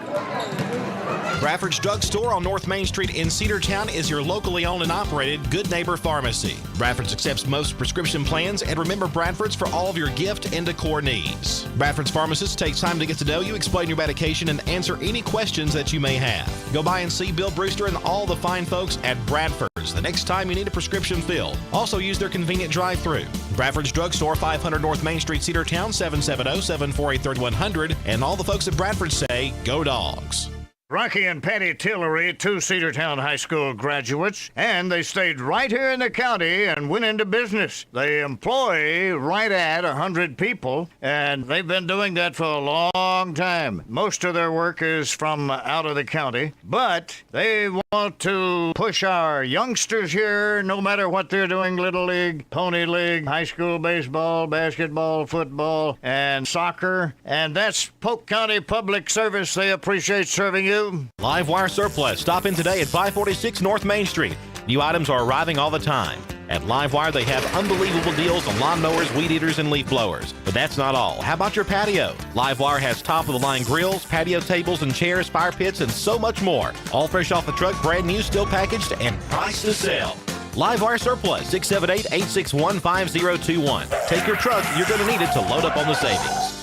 Bradford's Drug Store on North Main Street in Cedartown is your locally owned and operated Good Neighbor Pharmacy. Bradford's accepts most prescription plans, and remember Bradford's for all of your gift and decor needs. Bradford's pharmacist takes time to get to know you, explain your medication, and answer any questions that you may have. Go by and see Bill Brewster and all the fine folks at Bradford's the next time you need a prescription filled. Also use their convenient drive-thru. Bradford's Drug Store, 500 North Main Street, Cedartown, 770-748-3100. And all the folks at Bradford say, go Dogs. Rocky and Patty Tillery, 2 Cedartown High School graduates, and they stayed right here in the county and went into business. They employ right at 100 people, and they've been doing that for a long time. Most of their work is from out of the county, but they want to push our youngsters here, no matter what they're doing, Little League, Pony League, high school baseball, basketball, football, and soccer, and that's Polk County Public Service. They appreciate serving you. Live Wire Surplus. Stop in today at 546 North Main Street. New items are arriving all the time. At Live Wire, they have unbelievable deals on lawnmowers, weed eaters, and leaf blowers. But that's not all. How about your patio? Live Wire has top-of-the-line grills, patio tables and chairs, fire pits, and so much more. All fresh off the truck, brand new, still packaged, and priced to sell. Live Wire Surplus, 678-861-5021. Take your truck. You're going to need it to load up on the savings.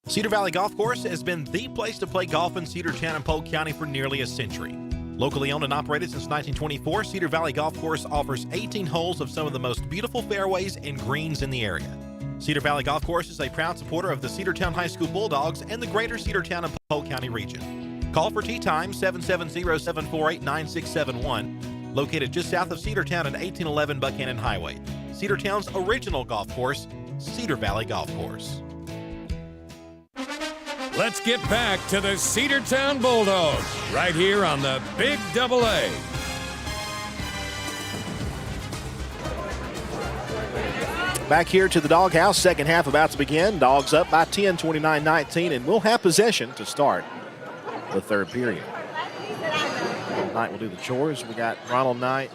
Cedar Valley Golf Course has been the place to play golf in Cedartown and Polk County for nearly a century. Locally owned and operated since 1924, Cedar Valley Golf Course offers 18 holes of some of the most beautiful fairways and greens in the area. Cedar Valley Golf Course is a proud supporter of the Cedartown High School Bulldogs and the greater Cedartown and Polk County region. Call for tee time, 770-748-9671, located just south of Cedartown and 1811 Buchanan Highway. Cedartown's original golf course, Cedar Valley Golf Course. Let's get back to the Cedartown Bulldogs right here on the Big AA. Back here to the Doghouse, second half about to begin. Dogs up by 10, 29-19, and we'll have possession to start the third period. Knight will do the chores. We got Ronald Knight,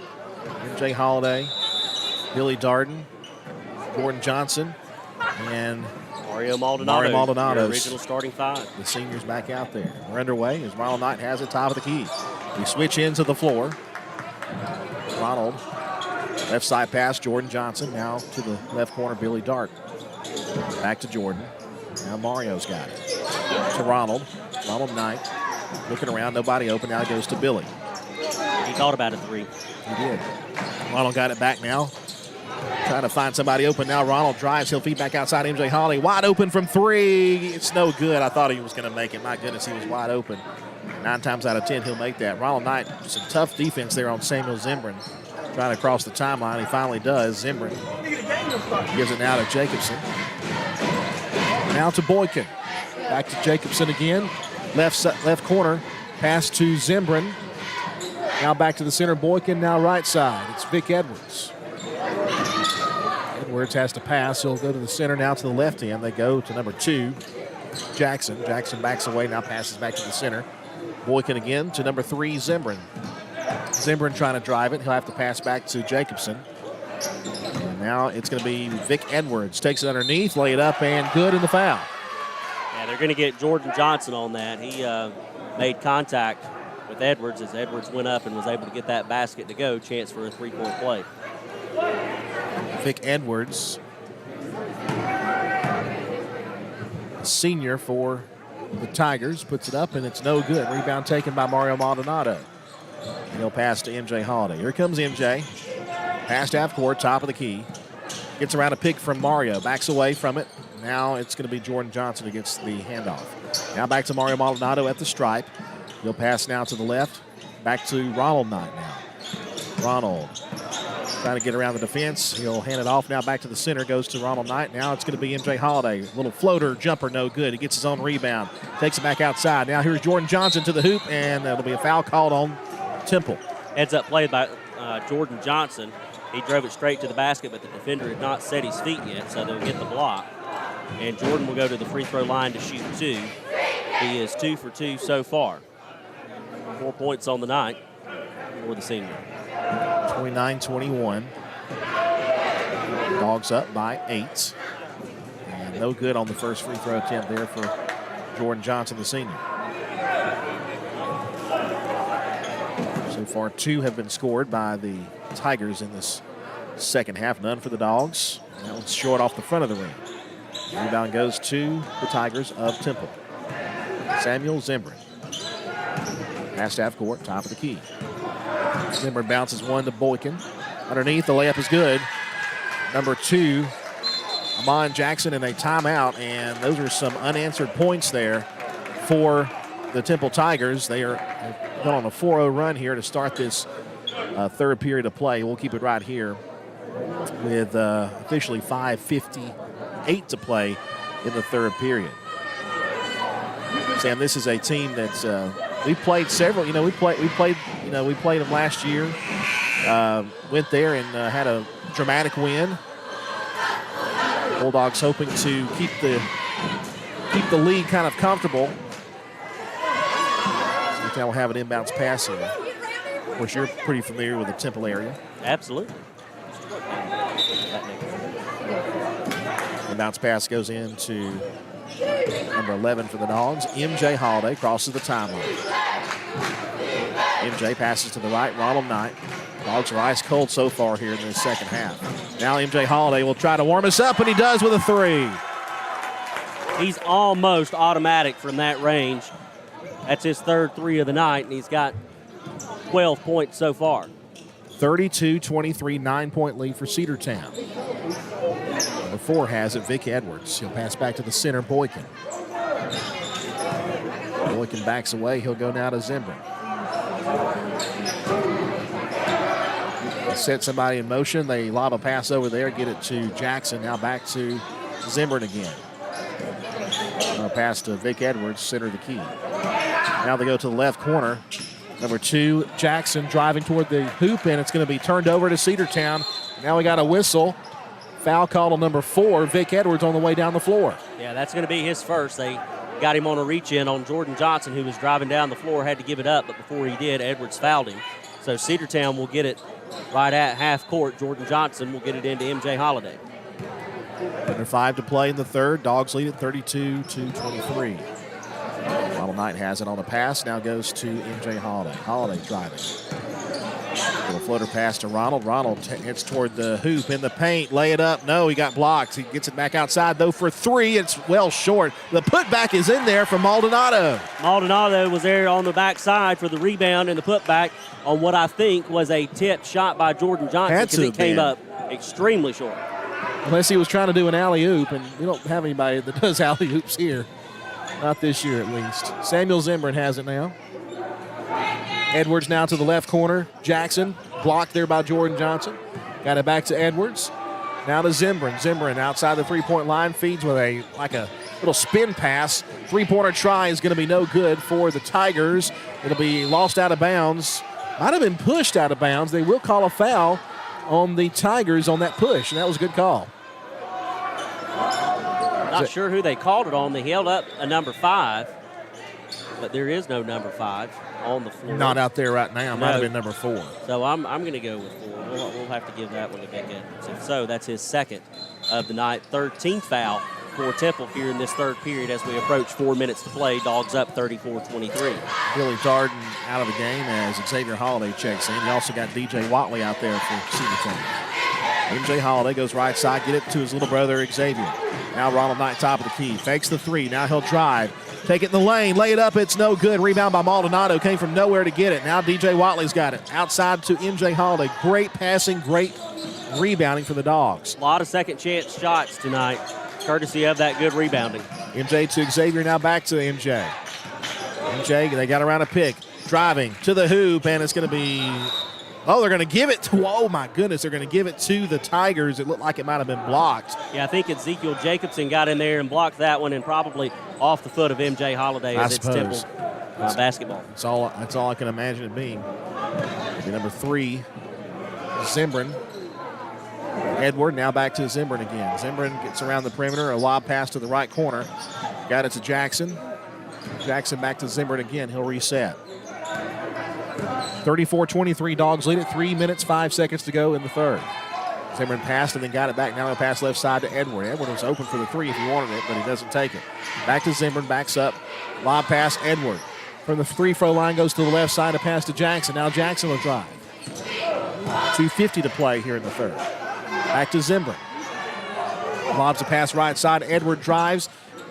MJ Holiday, Billy Darden, Gordon Johnson, and Mario Maldonado, the original starting 5. The seniors back out there. We're underway as Ronald Knight has it top of the key. We switch ends of the floor. Ronald, left side pass, Jordan Johnson. Now to the left corner, Billy Dart. Back to Jordan. Now Mario's got it. To Ronald. Ronald Knight looking around, nobody open. Now it goes to Billy. He thought about a 3. He did. Ronald got it back now. Trying to find somebody open now. Ronald drives. He'll feed back outside. MJ Holiday wide open from three. It's no good. I thought he was going to make it. My goodness, he was wide open. 9 times out of 10, he'll make that. Ronald Knight, some tough defense there on Samuel Zimbrin. Trying to cross the timeline. He finally does. Zimbrin gives it now to Jacobson. Now to Boykin. Back to Jacobson again. Left corner. Pass to Zimbrin. Now back to the center. Boykin now right side. It's Vic Edwards. Edwards has to pass. He'll go to the center, now to the left end. They go to number 2, Jackson. Jackson backs away, now passes back to the center. Boykin again to number 3, Zimbrin. Zimbrin trying to drive it. He'll have to pass back to Jacobson. And now it's going to be Vic Edwards. Takes it underneath, lay it up, and good in the foul. Yeah, they're going to get Jordan Johnson on that. He made contact with Edwards as Edwards went up and was able to get that basket to go. Chance for a three-point play. Vic Edwards, a senior for the Tigers, puts it up, and it's no good. Rebound taken by Mario Maldonado. And he'll pass to MJ Holiday. Here comes MJ. Past half court, top of the key. Gets around a pick from Mario. Backs away from it. Now it's going to be Jordan Johnson who gets the handoff. Now back to Mario Maldonado at the stripe. He'll pass now to the left. Back to Ronald Knight now. Ronald trying to get around the defense. He'll hand it off now back to the center. Goes to Ronald Knight. Now it's going to be MJ Holiday. Little floater, jumper, no good. He gets his own rebound. Takes it back outside. Now here's Jordan Johnson to the hoop, and that'll be a foul called on Temple. Heads up play by Jordan Johnson. He drove it straight to the basket, but the defender had not set his feet yet, so they'll get the block. And Jordan will go to the free throw line to shoot 2. He is 2 for 2 so far. 4 points on the night for the senior. 29-21. Dogs up by 8. And no good on the first free throw attempt there for Jordan Johnson, the senior. So far, 2 have been scored by the Tigers in this second half. None for the Dogs. That one's short off the front of the ring. Rebound goes to the Tigers of Temple. Samuel Zimbrin. Past half court, top of the key. Zimbrin bounces one to Boykin. Underneath, the layup is good. Number 2, Amon Jackson in a timeout, and those are some unanswered points there for the Temple Tigers. They are going on a 4-0 run here to start this third period of play. We'll keep it right here with officially 5:58 to play in the third period. Sam, this is a team that's we played several. We played them last year. Went there and had a dramatic win. Bulldogs hoping to keep the lead kind of comfortable. Cedartown will have an inbounds pass here. Of course, you're pretty familiar with the Temple area. Absolutely. Inbounds pass goes into number 11 for the Dogs. MJ Holiday crosses the timeline. MJ passes to the right. Ronald Knight. Dogs are ice cold so far here in the second half. Now MJ Holiday will try to warm us up, and he does with a 3. He's almost automatic from that range. That's his third 3 of the night, and he's got 12 points so far. 32-23, 9-point lead for Cedartown. Number 4 has it, Vic Edwards. He'll pass back to the center, Boykin. Boykin backs away. He'll go now to Zimbrin. They set somebody in motion. They lob a pass over there, get it to Jackson. Now back to Zimbrin again. Pass to Vic Edwards, center of the key. Now they go to the left corner. Number 2, Jackson driving toward the hoop, and it's going to be turned over to Cedartown. Now we got a whistle. Foul call on number 4, Vic Edwards, on the way down the floor. Yeah, that's going to be his first. They got him on a reach-in on Jordan Johnson, who was driving down the floor, had to give it up, but before he did, Edwards fouled him. So Cedartown will get it right at half court. Jordan Johnson will get it into MJ Holiday. Under 5 to play in the third. Dogs lead at 32-23. Ronald Knight has it on a pass. Now goes to MJ Holiday. Holiday driving. Little floater pass to Ronald. Ronald hits toward the hoop in the paint. Lay it up. No, he got blocked. He gets it back outside, though, for three. It's well short. The putback is in there from Maldonado. Maldonado was there on the backside for the rebound and the putback on what I think was a tip shot by Jordan Johnson because it came up extremely short. Unless he was trying to do an alley-oop, and we don't have anybody that does alley-oops here. Not this year, at least. Samuel Zimbrin has it now. Edwards now to the left corner. Jackson blocked there by Jordan Johnson. Got it back to Edwards. Now to Zimbrin. Zimbrin outside the three-point line feeds with a little spin pass. Three-pointer try is going to be no good for the Tigers. It'll be lost out of bounds. Might have been pushed out of bounds. They will call a foul on the Tigers on that push, and that was a good call. Not sure who they called it on. They held up a number 5, but there is no number 5 on the floor. Not out there right now. Might have been number 4. So I'm going to go with 4. We'll have to give that one to Vic Edwards. If so, that's his second of the night. 13th foul for Temple here in this third period as we approach 4 minutes to play. Dogs up 34-23. Billy Darden out of the game as Xavier Holiday checks in. You also got DJ Watley out there for Cedartown. MJ Holiday goes right side, get it to his little brother Xavier. Now Ronald Knight top of the key. Fakes the three. Now he'll drive. Take it in the lane. Lay it up. It's no good. Rebound by Maldonado. Came from nowhere to get it. Now DJ Watley's got it. Outside to MJ Holiday. Great passing, great rebounding for the Dogs. A lot of second chance shots tonight, courtesy of that good rebounding. MJ to Xavier. Now back to MJ. MJ, they got around a pick. Driving to the hoop, and it's going to be... Oh, they're going to give it to, oh my goodness, they're going to give it to the Tigers. It looked like it might have been blocked. Yeah, I think Ezekiel Jacobson got in there and blocked that one and probably off the foot of MJ Holiday as it's Temple basketball. That's all I can imagine it being. It'll be number 3, Zimbrin. Edward now back to Zimbrin again. Zimbrin gets around the perimeter, a lob pass to the right corner. Got it to Jackson. Jackson back to Zimbrin again. He'll reset. 34-23, Dogs lead it. 3 minutes, 5 seconds to go in the third. Zimbrin passed and then got it back. Now he'll pass left side to Edward. Edward was open for the three if he wanted it, but he doesn't take it. Back to Zimbrin, backs up. Lob pass, Edward. From the free throw line goes to the left side, a pass to Jackson. Now Jackson will drive. 2:50 to play here in the third. Back to Zimbrin. Lobs a pass right side. Edward drives.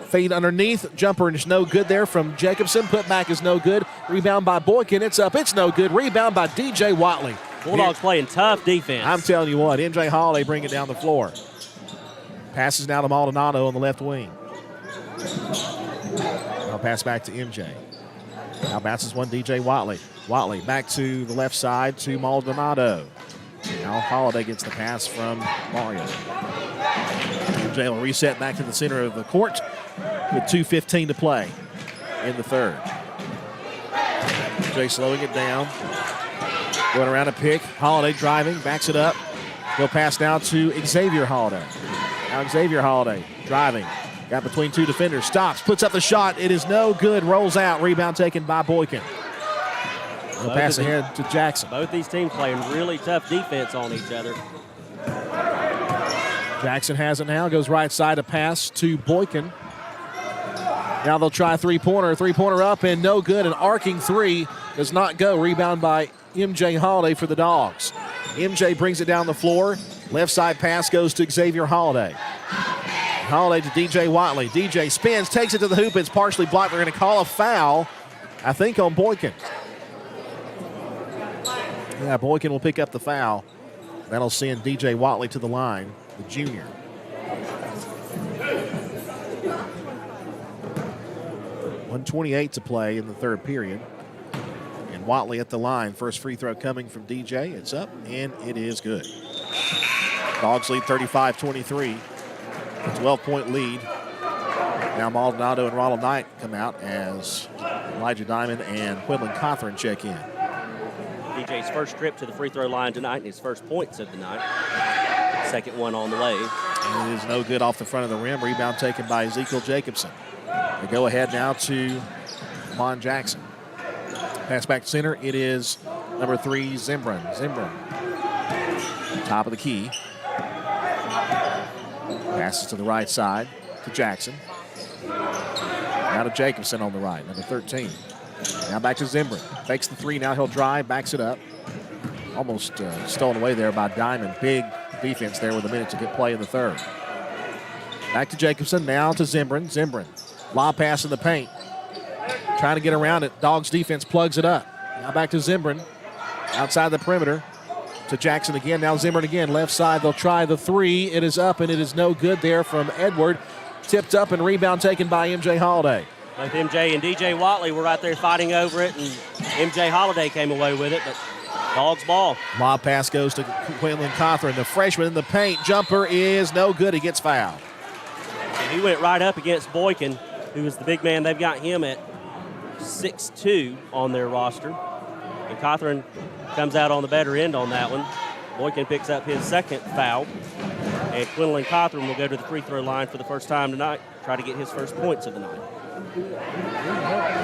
Fade underneath. Jumper is no good there from Jacobson. Putback is no good. Rebound by Boykin. It's up. It's no good. Rebound by DJ Watley. Bulldogs playing tough defense. I'm telling you what. MJ Holiday bring it down the floor. Passes now to Maldonado on the left wing. Now pass back to MJ. Now bounces one DJ Watley. Watley back to the left side to Maldonado. Now Holiday gets the pass from Mario. MJ will reset back to the center of the court with 2:15 to play in the third. MJ slowing it down. Going around a pick. Holiday driving, backs it up. He'll pass now to Xavier Holiday. Now Xavier Holiday driving. Got between two defenders. Stops, puts up the shot. It is no good. Rolls out. Rebound taken by Boykin. He'll pass ahead to Jackson. Both these teams playing really tough defense on each other. Jackson has it now. Goes right side, a pass to Boykin. Now they'll try three-pointer. Three-pointer up and no good. An arcing three does not go. Rebound by MJ Holiday for the Dogs. MJ brings it down the floor. Left side pass goes to Xavier Holiday. Holiday to DJ Watley. DJ spins, takes it to the hoop. It's partially blocked. They're going to call a foul, I think, on Boykin. Yeah, Boykin will pick up the foul. That'll send DJ Watley to the line, the junior. .128 to play in the third period. And Watley at the line. First free throw coming from DJ. It's up, and it is good. Dogs lead 35-23. A 12-point lead. Now Maldonado and Ronald Knight come out as Elijah Diamond and Quinlan Cothran check in. DJ's first trip to the free throw line tonight and his first points of the night. Second one on the way. And it is no good off the front of the rim. Rebound taken by Ezekiel Jacobson. They go ahead now to Mon Jackson. Pass back center. It is number 3, Zimbrin. Zimbrin. Top of the key. Passes to the right side to Jackson. Now to Jacobson on the right, number 13. Now back to Zimbrin. Fakes the three. Now he'll drive, backs it up. almost stolen away there by Diamond. Big defense there with a minute to get play in the third. Back to Jacobson, now to Zimbrin. Zimbrin, lob pass in the paint. Trying to get around it. Dogs defense plugs it up. Now back to Zimbrin, outside the perimeter. To Jackson again, now Zimbrin again, left side. They'll try the three. It is up, and it is no good there from Edward. Tipped up and rebound taken by M.J. Holiday. Both MJ and DJ Watley were right there fighting over it, and MJ Holiday came away with it, but Dogs ball. Lob pass goes to Quinlan Cothran, the freshman in the paint. Jumper is no good. He gets fouled. And he went right up against Boykin, who is the big man. They've got him at 6'2" on their roster. And Cothran comes out on the better end on that one. Boykin picks up his second foul. And Quinlan Cothran will go to the free throw line for the first time tonight, try to get his first points of the night.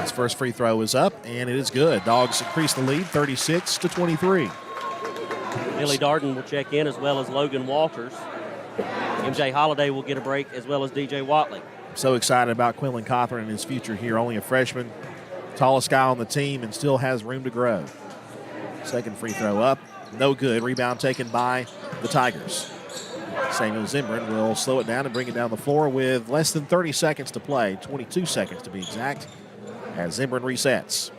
His first free throw is up, and it is good. Dogs increase the lead, 36-23. Billy Darden will check in, as well as Logan Walters. MJ Holiday will get a break, as well as DJ Watley. So excited about Quinlan Cothran and his future here. Only a freshman, tallest guy on the team, and still has room to grow. Second free throw up, no good. Rebound taken by the Tigers. Samuel Zimbrin will slow it down and bring it down the floor with less than 30 seconds to play, 22 seconds to be exact, as Zimbrin resets.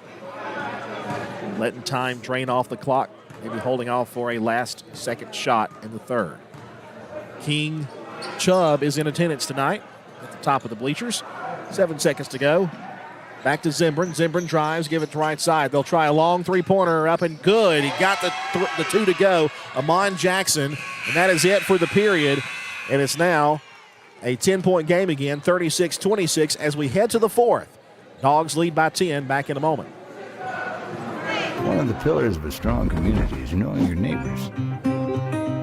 Letting time drain off the clock, maybe holding off for a last second shot in the third. King Chubb is in attendance tonight at the top of the bleachers. 7 seconds to go. Back to Zimbrin. Zimbrin drives, give it to right side. They'll try a long three-pointer up and good. He got the two to go. Amon Jackson, and that is it for the period. And it's now a 10-point game again, 36-26 as we head to the fourth. Dogs lead by 10. Back in a moment. One of the pillars of a strong community is knowing your neighbors.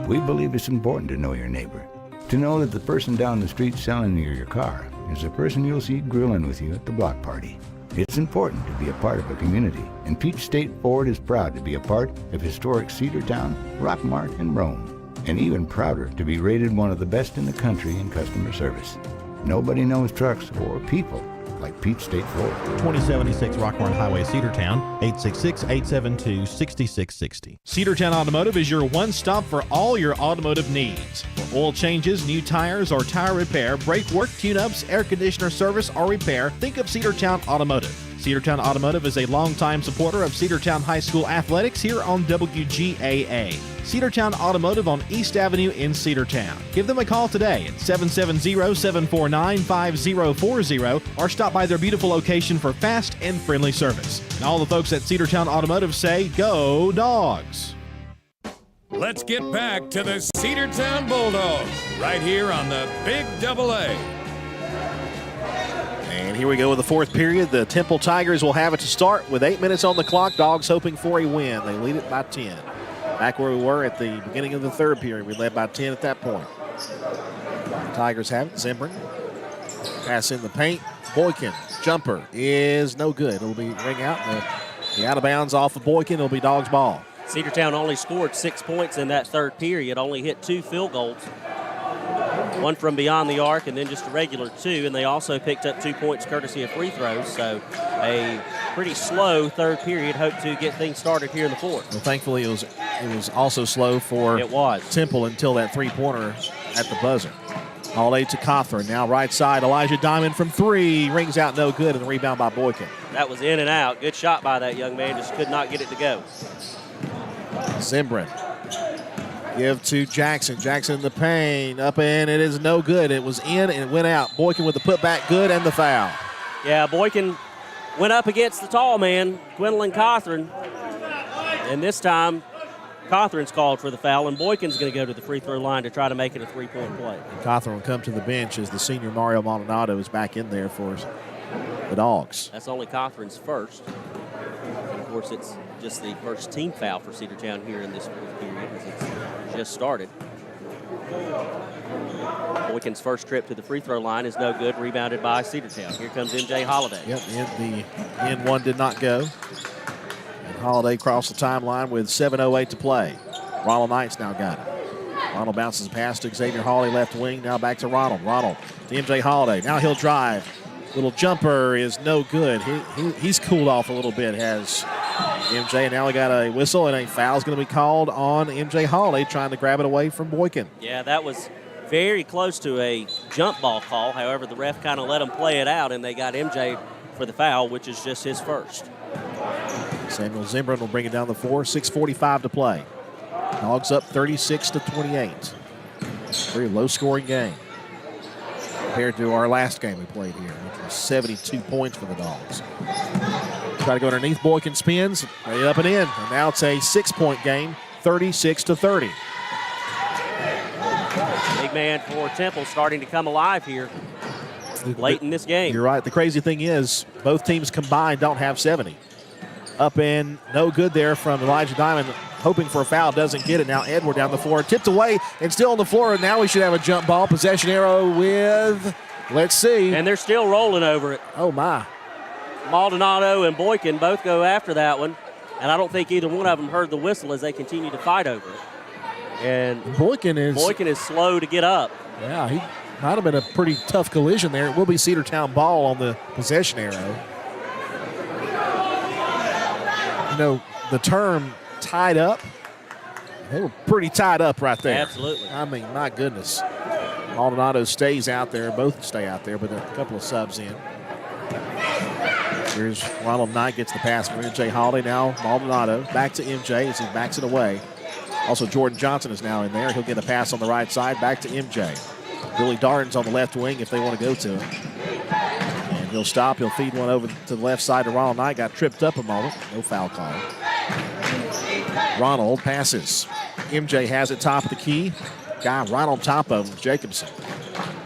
We believe it's important to know your neighbor. To know that the person down the street selling you your car is the person you'll see grilling with you at the block party. It's important to be a part of a community, and Peach State Ford is proud to be a part of historic Cedartown, Rockmart, and Rome, and even prouder to be rated one of the best in the country in customer service. Nobody knows trucks or people like Peach State Ford. 2076 Rockmart Highway, Cedartown, 866-872-6660. Cedartown Automotive is your one-stop for all your automotive needs. For oil changes, new tires, or tire repair, brake work, tune-ups, air conditioner service, or repair, think of Cedartown Automotive. Cedartown Automotive is a longtime supporter of Cedartown High School athletics here on WGAA. Cedartown Automotive on East Avenue in Cedartown. Give them a call today at 770-749-5040 or stop by their beautiful location for fast and friendly service. And all the folks at Cedartown Automotive say, go Dogs! Let's get back to the Cedartown Bulldogs right here on the Big AA. And here we go with the fourth period. The Temple Tigers will have it to start with 8 minutes on the clock. Dogs hoping for a win. They lead it by 10. Back where we were at the beginning of the third period. We led by 10 at that point. The Tigers have it. Zimbrin. Pass in the paint. Boykin. Jumper is no good. It'll be ring out. The out of bounds off of Boykin. It'll be Dogs ball. Cedartown only scored 6 points in that third period, only hit 2 field goals. One from beyond the arc and then just a regular 2, and they also picked up 2 points courtesy of free throws. So a pretty slow third period. Hope to get things started here in the fourth. Well, thankfully it was also slow for Temple until that three-pointer at the buzzer. Holiday to Cothran. Now right side, Elijah Diamond from 3. Rings out no good, and the rebound by Boykin. That was in and out. Good shot by that young man. Just could not get it to go. Zimbrin. Give to Jackson. Jackson in the paint. Up and it is no good. It was in and it went out. Boykin with the putback good and the foul. Yeah, Boykin went up against the tall man, Quinlan Cothran. And this time, Cothran's called for the foul, and Boykin's going to go to the free throw line to try to make it a three-point play. Cothran will come to the bench as the senior Mario Maldonado is back in there for the Dogs. That's only Cothran's first. And of course, it's just the first team foul for Cedartown here in this fourth period as it's just started. Boykin's first trip to the free throw line is no good, rebounded by Cedartown. Here comes MJ Holiday. Yep, the end one did not go. And Holiday crossed the timeline with 7:08 to play. Ronald Knight's now got it. Ronald bounces past to Xavier Hawley, left wing. Now back to Ronald. Ronald to MJ Holiday. Now he'll drive. Little jumper is no good. He's cooled off a little bit, has MJ, and now we got a whistle, and a foul's going to be called on MJ Holiday trying to grab it away from Boykin. Yeah, that was very close to a jump ball call. However, the ref kind of let him play it out, and they got MJ for the foul, which is just his first. Samuel Zimbrin will bring it down the floor. 6:45 to play. Dogs up 36-28. Very low-scoring game compared to our last game we played here, which was 72 points for the Dogs. Try to go underneath. Boykin spins, right up and in. And now it's a 6-point game, 36-30. Big man for Temple starting to come alive here late in this game. You're right. The crazy thing is both teams combined don't have 70. Up and no good there from Elijah Diamond, hoping for a foul, doesn't get it. Now Edward down the floor, tipped away and still on the floor. And now we should have a jump ball. Possession arrow with, let's see. And they're still rolling over it. Oh, my. Maldonado and Boykin both go after that one. And I don't think either one of them heard the whistle as they continue to fight over it. And Boykin is slow to get up. Yeah, he might have been a pretty tough collision there. It will be Cedartown ball on the possession arrow. You know, the term tied up, they were pretty tied up right there. Absolutely. I mean, my goodness. Maldonado stays out there. Both stay out there, but a couple of subs in. Here's Ronald Knight gets the pass from MJ Holiday. Now Maldonado back to MJ as he backs it away. Also, Jordan Johnson is now in there. He'll get a pass on the right side back to MJ. Billy Darden's on the left wing if they want to go to him. And he'll stop. He'll feed one over to the left side to Ronald Knight. Got tripped up a moment. No foul call. Ronald passes. MJ has it top of the key. Guy right on top of him, Jacobson.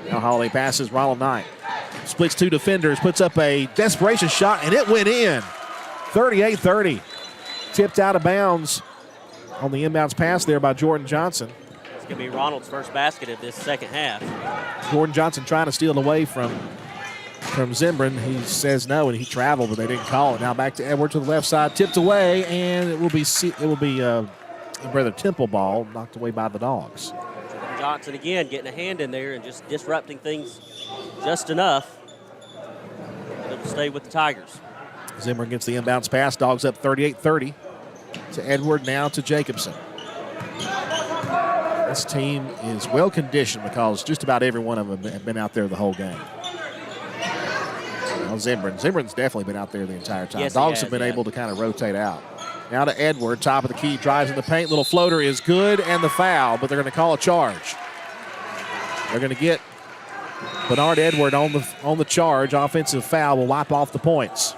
Now Holiday passes Ronald Knight. Splits two defenders, puts up a desperation shot, and it went in. 38-30. Tipped out of bounds on the inbounds pass there by Jordan Johnson. It's going to be Ronald's first basket of this second half. Jordan Johnson trying to steal it away from Zimbrin. He says no, and he traveled, but they didn't call it. Now back to Edward to the left side, tipped away, and it will be rather Temple ball knocked away by the Dogs. Johnson again getting a hand in there and just disrupting things just enough. It'll stay with the Tigers. Zimbrin gets the inbounds pass. Dogs up 38-30. To Edward, now to Jacobson. This team is well conditioned because just about every one of them have been out there the whole game. Now Zimbrin's definitely been out there the entire time. Yes, Dogs have been able to kind of rotate out. Now to Edward, top of the key, drives in the paint. Little floater is good, and the foul, but they're going to call a charge. They're going to get Bernard Edward on the charge. Offensive foul will wipe off the points.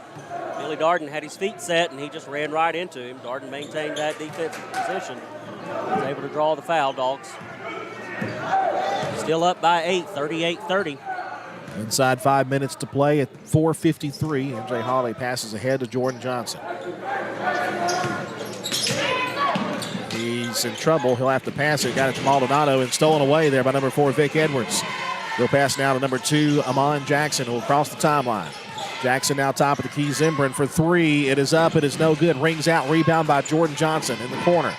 Billy Darden had his feet set, and he just ran right into him. Darden maintained that defensive position. He was able to draw the foul, Dogs. Still up by 8, 38-30. Inside 5 minutes to play at 4:53. MJ Holiday passes ahead to Jordan Johnson. He's in trouble. He'll have to pass it. Got it to Maldonado and stolen away there by number 4, Vic Edwards. He'll pass now to number 2, Amon Jackson, who will cross the timeline. Jackson now top of the key. Zimbrin for 3. It is up. It is no good. Rings out. Rebound by Jordan Johnson in the corner.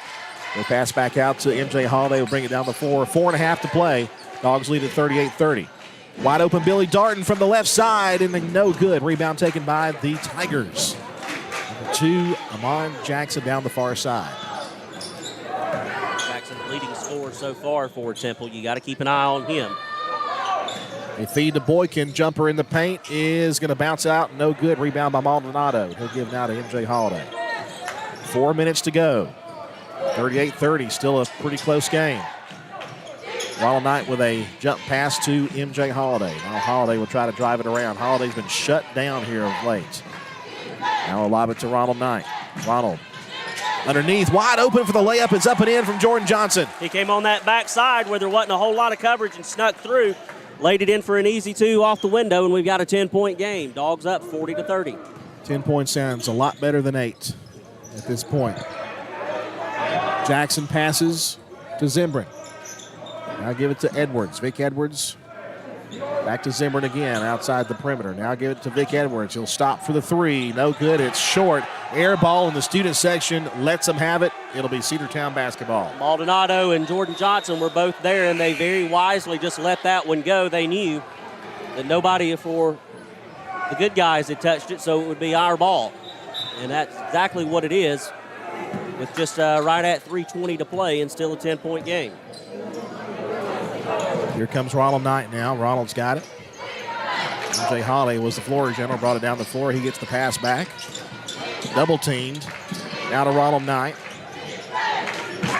He'll pass back out to MJ Holiday. Will bring it down the floor. 4.5 to play. Dogs lead at 38-30. Wide open Billy Darden from the left side, and no good. Rebound taken by the Tigers. Number 2, Amon Jackson down the far side. Jackson leading scorer so far for Temple. You got to keep an eye on him. A feed to Boykin. Jumper in the paint is going to bounce out. No good. Rebound by Maldonado. He'll give now to MJ Holiday. 4 minutes to go. 38-30. Still a pretty close game. Ronald Knight with a jump pass to MJ Holiday. Now Holiday will try to drive it around. Holiday's been shut down here of late. Now a lob it to Ronald Knight. Ronald underneath, wide open for the layup. It's up and in from Jordan Johnson. He came on that backside where there wasn't a whole lot of coverage and snuck through. Laid it in for an easy 2 off the window, and we've got a 10-point game. Dogs up 40-30. 10-point sounds a lot better than 8 at this point. Jackson passes to Zimbrin. Now give it to Edwards. Vic Edwards back to Zimbrin again outside the perimeter. Now give it to Vic Edwards. He'll stop for the 3. No good. It's short. Air ball in the student section. Lets them have it. It'll be Cedartown basketball. Maldonado and Jordan Johnson were both there, and they very wisely just let that one go. They knew that nobody for the good guys had touched it, so it would be our ball. And that's exactly what it is, with just right at 3:20 to play and still a 10-point game. Here comes Ronald Knight now. Ronald's got it. MJ Hawley was the floor general, brought it down the floor. He gets the pass back. Double teamed. Now to Ronald Knight.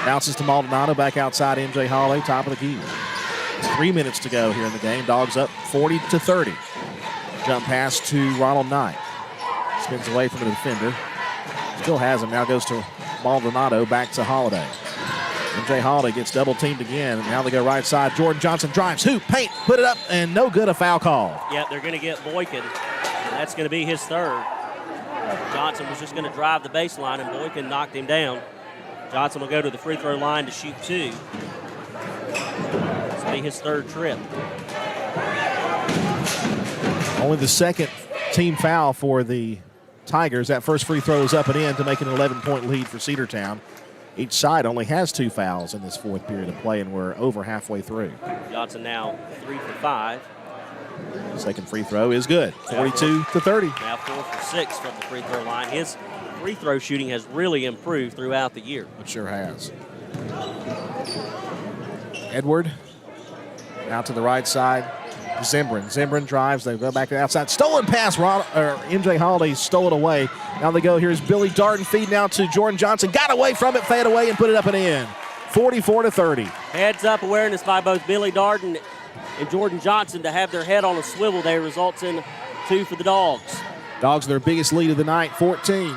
Bounces to Maldonado, back outside MJ Hawley, top of the key. 3 minutes to go here in the game. Dogs up 40-30. Jump pass to Ronald Knight. Spins away from the defender. Still has him. Now goes to Maldonado, back to Holiday. MJ Holiday gets double teamed again. Now they go right side. Jordan Johnson drives, hoop, paint, put it up, and no good, a foul call. Yep, they're going to get Boykin. That's going to be his third. Johnson was just going to drive the baseline, and Boykin knocked him down. Johnson will go to the free throw line to shoot 2. This will be his third trip. Only the second team foul for the Tigers. That first free throw is up and in to make it an 11-point lead for Cedartown. Each side only has 2 fouls in this fourth period of play, and we're over halfway through. Johnson now 3 for 5. Second free throw is good, 42-30. Now 4 for 6 from the free throw line. His free throw shooting has really improved throughout the year. It sure has. Edward out to the right side. Zimbrin drives. They go back to the outside. Stolen pass. MJ Holiday stole it away. Now they go. Here's Billy Darden feeding out to Jordan Johnson. Got away from it, fade away, and put it up and in. 44-30. Heads-up awareness by both Billy Darden and Jordan Johnson to have their head on a swivel there results in 2 for the Dogs. Dogs their biggest lead of the night, 14.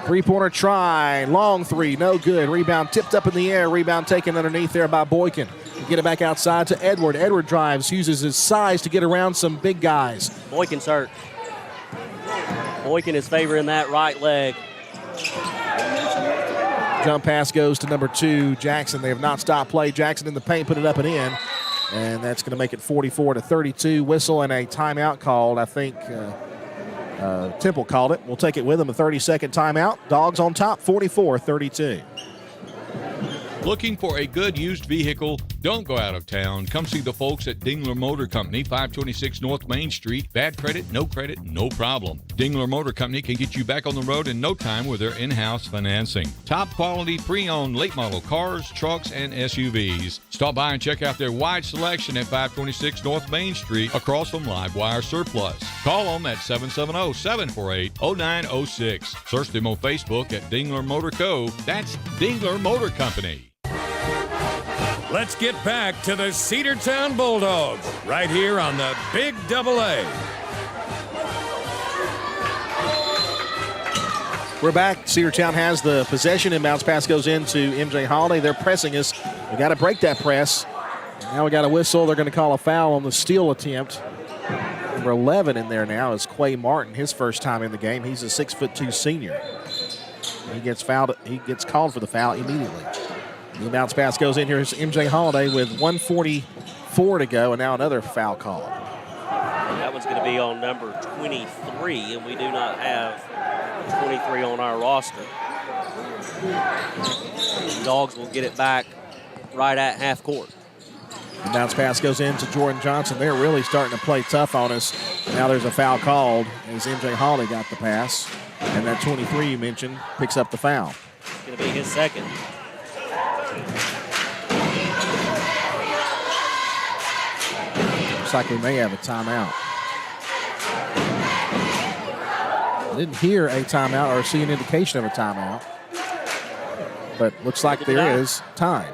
Three-pointer try. Long three. No good. Rebound tipped up in the air. Rebound taken underneath there by Boykin. Get it back outside to Edward. Edward drives, uses his size to get around some big guys. Boykin's hurt. Boykin is favoring that right leg. Jump pass goes to number 2, Jackson. They have not stopped play. Jackson in the paint, put it up and in. And that's going to make it 44-32. Whistle and a timeout called. I think Temple called it. We'll take it with them. A 30-second timeout. Dogs on top, 44-32. Looking for a good used vehicle? Don't go out of town. Come see the folks at Dingler Motor Company, 526 North Main Street. Bad credit, no problem. Dingler Motor Company can get you back on the road in no time with their in-house financing. Top quality pre-owned late model cars, trucks, and SUVs. Stop by and check out their wide selection at 526 North Main Street across from Livewire Surplus. Call them at 770-748-0906. Search them on Facebook at Dingler Motor Co. That's Dingler Motor Company. Let's get back to the Cedartown Bulldogs right here on the Big AA. We're back. Cedartown has the possession. Inbounds pass goes into MJ Holiday. They're pressing us. We got to break that press. Now we got a whistle. They're going to call a foul on the steal attempt. Number 11 in there now is Quay Martin, his first time in the game. He's a 6'2" senior. He gets fouled. He gets called for the foul immediately. The bounce pass goes in. Here's MJ Holiday with 1:44 to go, and now another foul call. That was going to be on number 23, and we do not have 23 on our roster. The Dogs will get it back right at half court. The bounce pass goes in to Jordan Johnson. They're really starting to play tough on us. Now there's a foul called as MJ Holiday got the pass, and that 23 you mentioned picks up the foul. It's going to be his second. Looks like we may have a timeout. I didn't hear a timeout or see an indication of a timeout, but looks like there is time.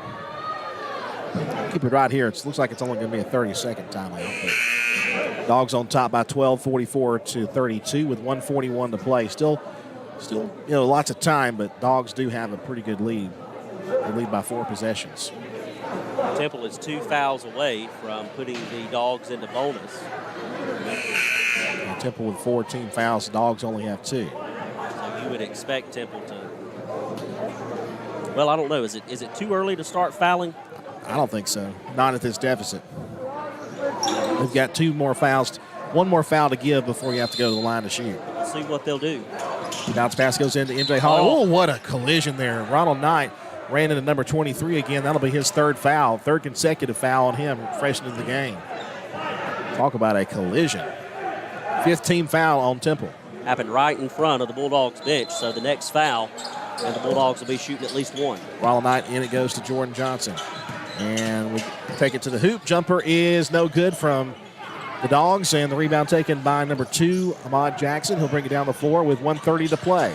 Keep it right here. It looks like it's only going to be a 30-second timeout. But Dogs on top by 12, 44-32 with 1:41 to play. Still, lots of time, but Dogs do have a pretty good lead. They lead by 4 possessions. Temple is 2 fouls away from putting the Dogs into bonus. And Temple with 4 team fouls. Dogs only have 2. So you would expect Temple to. Well, I don't know. Is it too early to start fouling? I don't think so. Not at this deficit. They've got 2 more fouls. 1 more foul to give before you have to go to the line to shoot. Let's see what they'll do. The bounce pass goes into MJ Hall. Oh, what a collision there. Ronald Knight ran into number 23 again. That'll be his 3rd foul, 3rd consecutive foul on him, fresh into the game. Talk about a collision. 5th team foul on Temple. happened right in front of the Bulldogs bench. So the next foul, and the Bulldogs will be shooting at least one. While night in, it goes to Jordan Johnson. And we take it to the hoop. Jumper is no good from the Dogs, and the rebound taken by number 2, Ahmad Jackson. He'll bring it down the floor with 1:30 to play.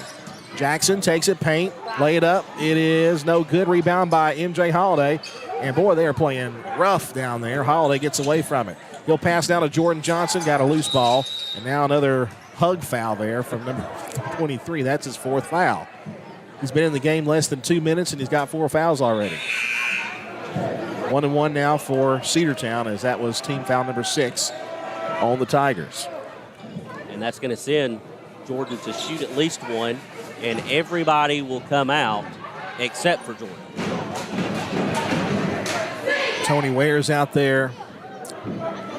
Jackson takes it, paint, lay it up. It is no good. Rebound by MJ Holiday. And, boy, they are playing rough down there. Holiday gets away from it. He'll pass down to Jordan Johnson, got a loose ball. And now another hug foul there from number 23. That's his 4th foul. He's been in the game less than 2 minutes, and he's got 4 fouls already. 1-1 now for Cedartown, as that was team foul number 6 on the Tigers. And that's going to send Jordan to shoot at least one, and everybody will come out except for Jordan. Tony Ware's out there.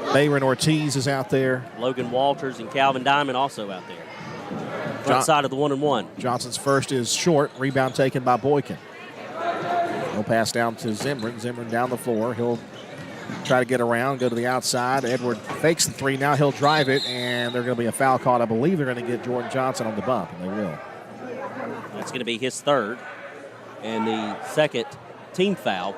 Bayron Ortiz is out there. Logan Walters and Calvin Diamond also out there. Front side of the 1-and-1. Johnson's first is short. Rebound taken by Boykin. He'll pass down to Zimbrin. Zimbrin down the floor. He'll try to get around, go to the outside. Edward fakes the 3. Now he'll drive it, and there's going to be a foul called. I believe they're going to get Jordan Johnson on the bump, and they will. That's going to be his 3rd and the 2nd team foul.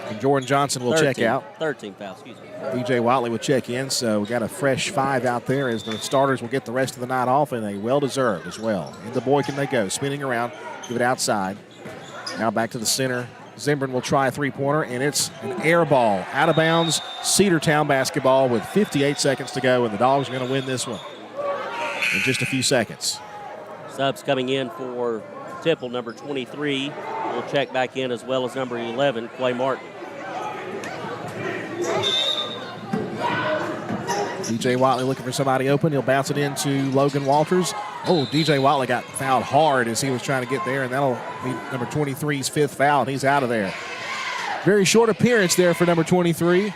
And Jordan Johnson will check out. 3rd team foul, excuse me. DJ Watley will check in, so we got a fresh 5 out there as the starters will get the rest of the night off, and they well-deserved as well. Into Boykin they go, spinning around, give it outside. Now back to the center. Zimbrin will try a 3-pointer, and it's an air ball. Out of bounds, Cedartown basketball with 58 seconds to go, and the Dogs are going to win this one in just a few seconds. Subs coming in for Temple, number 23. Will check back in as well as number 11, Clay Martin. DJ Watley looking for somebody open. He'll bounce it into Logan Walters. Oh, DJ Watley got fouled hard as he was trying to get there, and that'll be number 23's 5th foul, and he's out of there. Very short appearance there for number 23.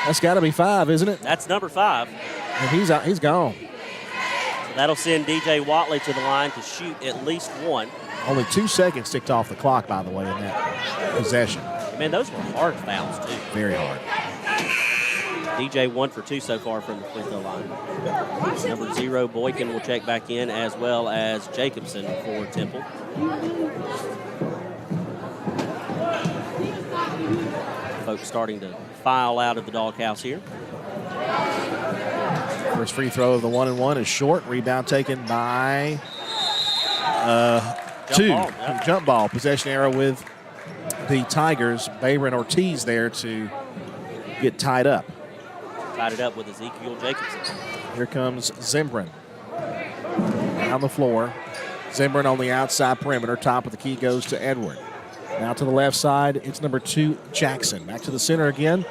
That's got to be 5, isn't it? That's number 5. And he's out. He's gone. So that'll send DJ Watley to the line to shoot at least one. Only 2 seconds ticked off the clock, by the way, in that possession. Man, those were hard fouls, too. Very hard. DJ 1 for 2 so far from the free throw line. Number 0, Boykin will check back in, as well as Jacobson for Temple. Folks starting to file out of the doghouse here. First free throw of the 1-and-1 is short. Rebound taken by Jump ball. Possession arrow with the Tigers. Bayron Ortiz there to get tied up. Tied it up with Ezekiel Jacobson. Here comes Zimbrin. Down the floor. Zimbrin on the outside perimeter. Top of the key goes to Edward. Now to the left side, it's number 2, Jackson. Back to the center again.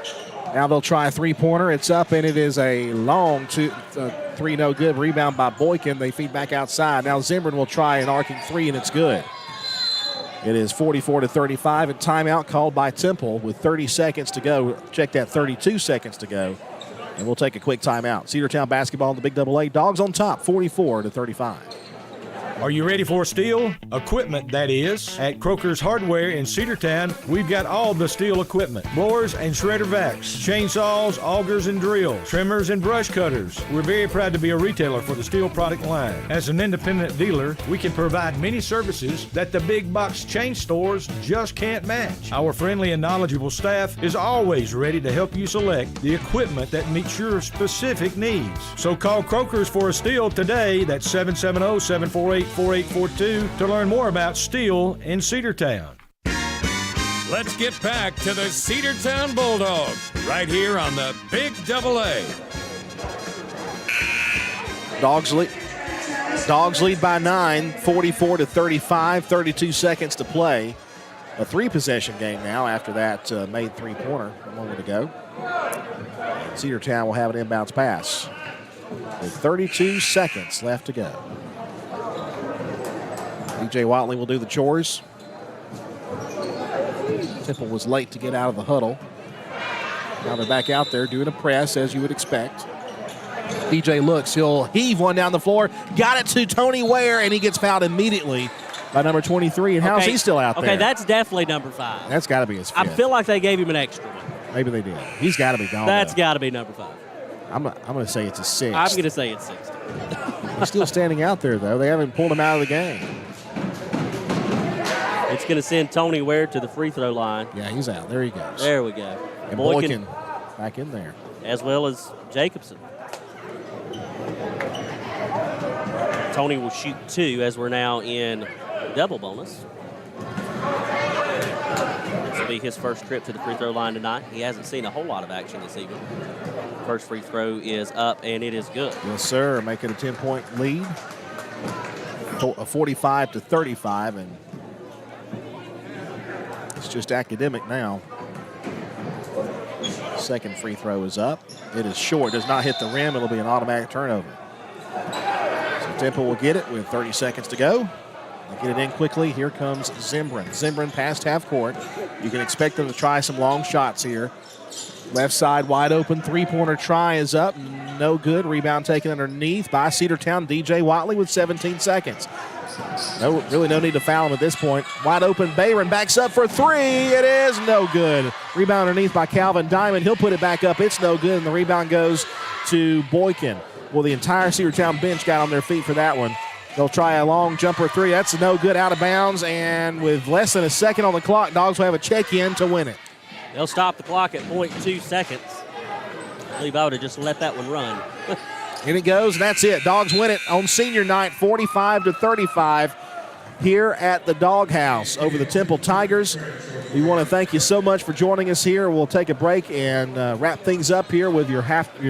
Now they'll try a 3-pointer. It's up, and it is a long 3, no good. Rebound by Boykin. They feed back outside. Now Zimbrin will try an arcing 3, and it's good. It is 44-35, and timeout called by Temple with 30 seconds to go. Check that, 32 seconds to go. And we'll take a quick timeout. Cedartown basketball in the Big AA. Dogs on top, 44-35. Are you ready for steel? Equipment, that is. At Croker's Hardware in Cedartown, we've got all the steel equipment. Blowers and shredder vacs, chainsaws, augers and drills, trimmers and brush cutters. We're very proud to be a retailer for the steel product line. As an independent dealer, we can provide many services that the big box chain stores just can't match. Our friendly and knowledgeable staff is always ready to help you select the equipment that meets your specific needs. So call Croker's for a steel today. That's 770-748-4842 to learn more about steel in Cedartown. Let's get back to the Cedartown Bulldogs right here on the Big AA. Dogs lead by 9, 44-35, 32 seconds to play. A 3-possession game now after that made 3-pointer a moment ago. Cedartown will have an inbounds pass with 32 seconds left to go. DJ Watley will do the chores. Temple was late to get out of the huddle. Now they're back out there doing a press, as you would expect. DJ looks. He'll heave one down the floor. Got it to Tony Ware, and he gets fouled immediately by number 23. And how's he still out there? Okay, that's definitely number 5. That's got to be his 5th. I feel like they gave him an extra one. Maybe they did. He's got to be gone. That's got to be number 5. I'm going to say it's a 6. I'm going to say it's 6. He's still standing out there, though. They haven't pulled him out of the game. It's going to send Tony Ware to the free throw line. Yeah, he's out. There he goes. There we go. And Boykin back in there. As well as Jacobson. Tony will shoot 2 as we're now in double bonus. This will be his first trip to the free throw line tonight. He hasn't seen a whole lot of action this evening. First free throw is up, and it is good. Yes, sir. Make it a 10-point lead. A 45-35, and it's just academic now. Second free throw is up. It is short. Does not hit the rim. It'll be an automatic turnover. So Temple will get it with 30 seconds to go. They get it in quickly. Here comes Zimbrin. Zimbrin past half court. You can expect them to try some long shots here. Left side wide open. Three-pointer try is up. No good. Rebound taken underneath by Cedartown. DJ Watley with 17 seconds. Really no need to foul him at this point. Wide open. Bayron backs up for 3. It is no good. Rebound underneath by Calvin Diamond. He'll put it back up. It's no good, and the rebound goes to Boykin. Well, the entire Cedartown bench got on their feet for that one. They'll try a long jumper 3. That's no good, out of bounds, and with less than a second on the clock, Dogs will have a check-in to win it. They'll stop the clock at 0.2 seconds. I believe I would have just let that one run. In it goes, and that's it. Dogs win it on senior night, 45-35 here at the Doghouse over the Temple Tigers. We want to thank you so much for joining us here. We'll take a break and wrap things up here with your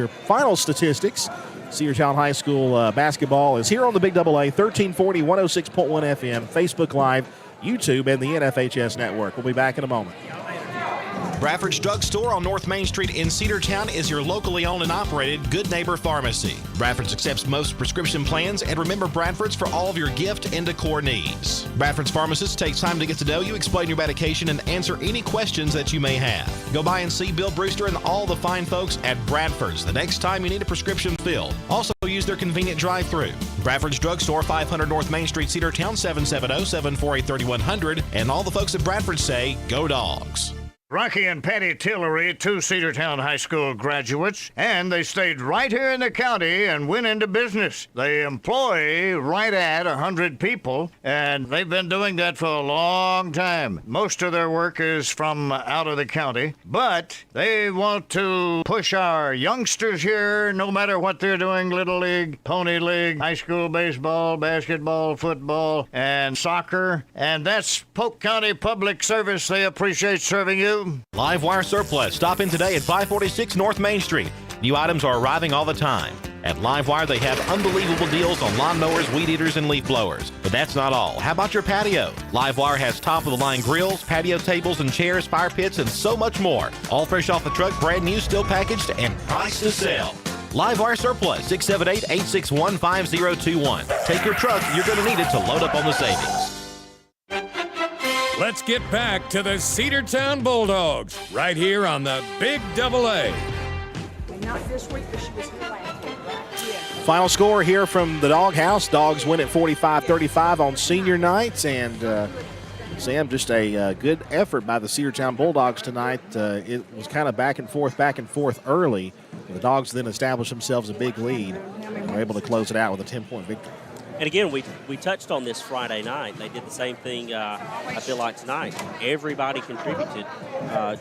final statistics. Cedartown High School basketball is here on the Big AA, 1340, 106.1 FM, Facebook Live, YouTube, and the NFHS Network. We'll be back in a moment. Bradford's Drug Store on North Main Street in Cedartown is your locally owned and operated Good Neighbor Pharmacy. Bradford's accepts most prescription plans, and remember Bradford's for all of your gift and decor needs. Bradford's pharmacist takes time to get to know you, explain your medication, and answer any questions that you may have. Go by and see Bill Brewster and all the fine folks at Bradford's the next time you need a prescription filled. Also use their convenient drive-thru. Bradford's Drug Store, 500 North Main Street, Cedartown, 770-748-3100. And all the folks at Bradford say, go Dogs. Rocky and Patty Tillery, 2 Cedartown High School graduates, and they stayed right here in the county and went into business. They employ right at 100 people, and they've been doing that for a long time. Most of their work is from out of the county, but they want to push our youngsters here, no matter what they're doing, Little League, Pony League, high school baseball, basketball, football, and soccer, and that's Polk County Public Service. They appreciate serving you. Live Wire Surplus. Stop in today at 546 North Main Street. New items are arriving all the time. At Live Wire, they have unbelievable deals on lawnmowers, weed eaters, and leaf blowers. But that's not all. How about your patio? Live Wire has top-of-the-line grills, patio tables and chairs, fire pits, and so much more. All fresh off the truck, brand new, still packaged, and priced to sell. Live Wire Surplus, 678-861-5021. Take your truck. You're going to need it to load up on the savings. Let's get back to the Cedartown Bulldogs right here on the Big AA. Not this week, but she was here last week, right? Yeah. Final score here from the Doghouse. Dogs win at 45-35 on senior night. And, Sam, just a good effort by the Cedartown Bulldogs tonight. It was kind of back and forth early. The Dogs then established themselves a big lead and were able to close it out with a 10-point victory. And again, we touched on this Friday night. They did the same thing, I feel like, tonight. Everybody contributed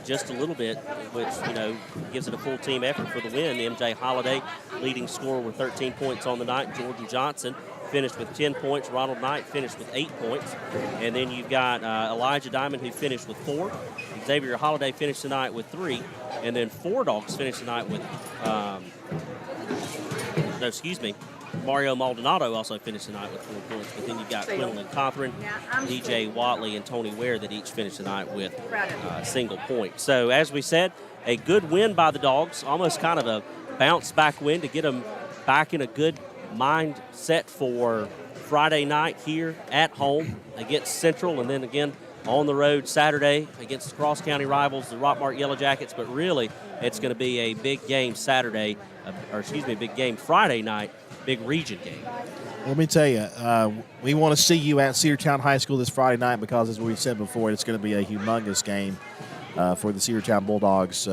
just a little bit, which, gives it a full team effort for the win. MJ Holiday, leading scorer with 13 points on the night. Jordan Johnson finished with 10 points. Ronald Knight finished with 8 points. And then you've got Elijah Diamond, who finished with 4. Xavier Holiday finished tonight with 3. And then 4 Dogs finished tonight with, Mario Maldonado also finished tonight with 4 points, but then you've got Quinlan Cothran, DJ Watley, and Tony Ware that each finished tonight with single point. So, as we said, a good win by the Dogs, almost kind of a bounce-back win to get them back in a good mindset for Friday night here at home against Central, and then again on the road Saturday against cross-county rivals, the Rockmart Yellow Jackets. But really, it's going to be a big game big game Friday night. Big region game. Let me tell you, we want to see you at Cedartown High School this Friday night because, as we said before, it's going to be a humongous game for the Cedartown Bulldogs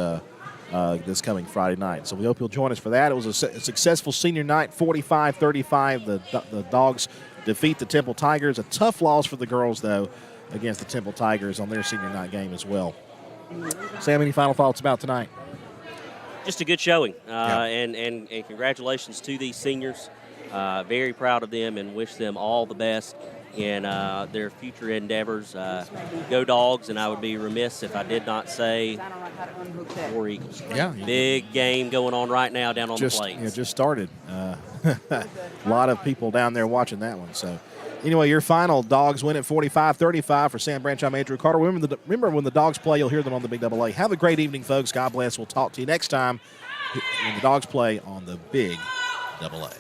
this coming Friday night. So we hope you'll join us for that. It was a successful senior night, 45-35. The Dogs defeat the Temple Tigers. A tough loss for the girls, though, against the Temple Tigers on their senior night game as well. Sam, any final thoughts about tonight? Just a good showing, and congratulations to these seniors. Very proud of them and wish them all the best in their future endeavors. Go Dogs, and I would be remiss if I did not say War Eagles. Yeah. Big game going on right now down on the plains. Yeah, just started. A lot of people down there watching that one. So, anyway, your final, Dogs win at 45-35 for Sam Branch. I'm Andrew Carter. Remember when the Dogs play, you'll hear them on the Big AA. Have a great evening, folks. God bless. We'll talk to you next time when the Dogs play on the Big AA.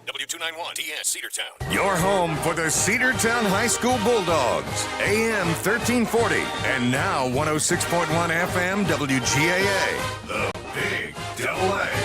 W291 TS Cedartown. Your home for the Cedartown High School Bulldogs. AM 1340 and now 106.1 FM WGAA. The Big AA.